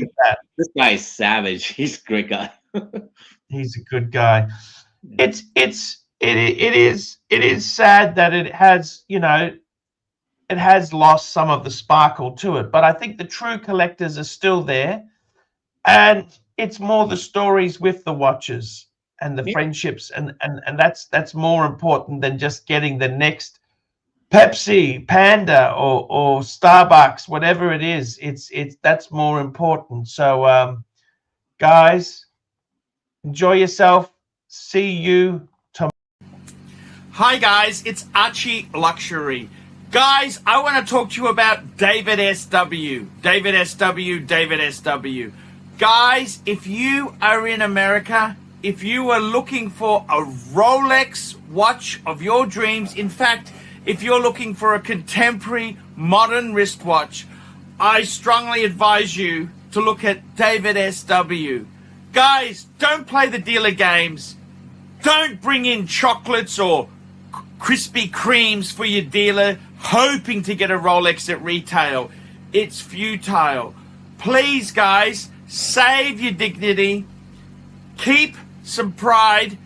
at that. This guy is savage. He's a great guy. He's a good guy. It is sad that it has, it has lost some of the sparkle to it, but I think the true collectors are still there, and it's more the stories with the watches and the friendships, and that's more important than just getting the next Pepsi, Panda, or Starbucks, whatever it is. That's more important. So guys, enjoy yourself. See you tomorrow. Hi guys, it's ArchieLuxury. Guys, I want to talk to you about David SW. Guys, if you are in America, if you are looking for a Rolex watch of your dreams, in fact, if you're looking for a contemporary modern wristwatch, I strongly advise you to look at David SW. Guys, don't play the dealer games. Don't bring in chocolates or Krispy Kremes for your dealer hoping to get a Rolex at retail. It's futile. Please, guys, save your dignity. Keep some pride.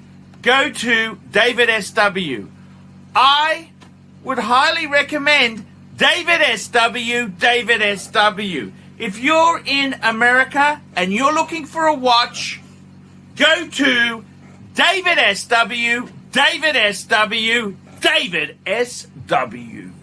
go to David SW. I would highly recommend David SW, David SW. If you're in America and you're looking for a watch, go to David SW, David SW, David SW.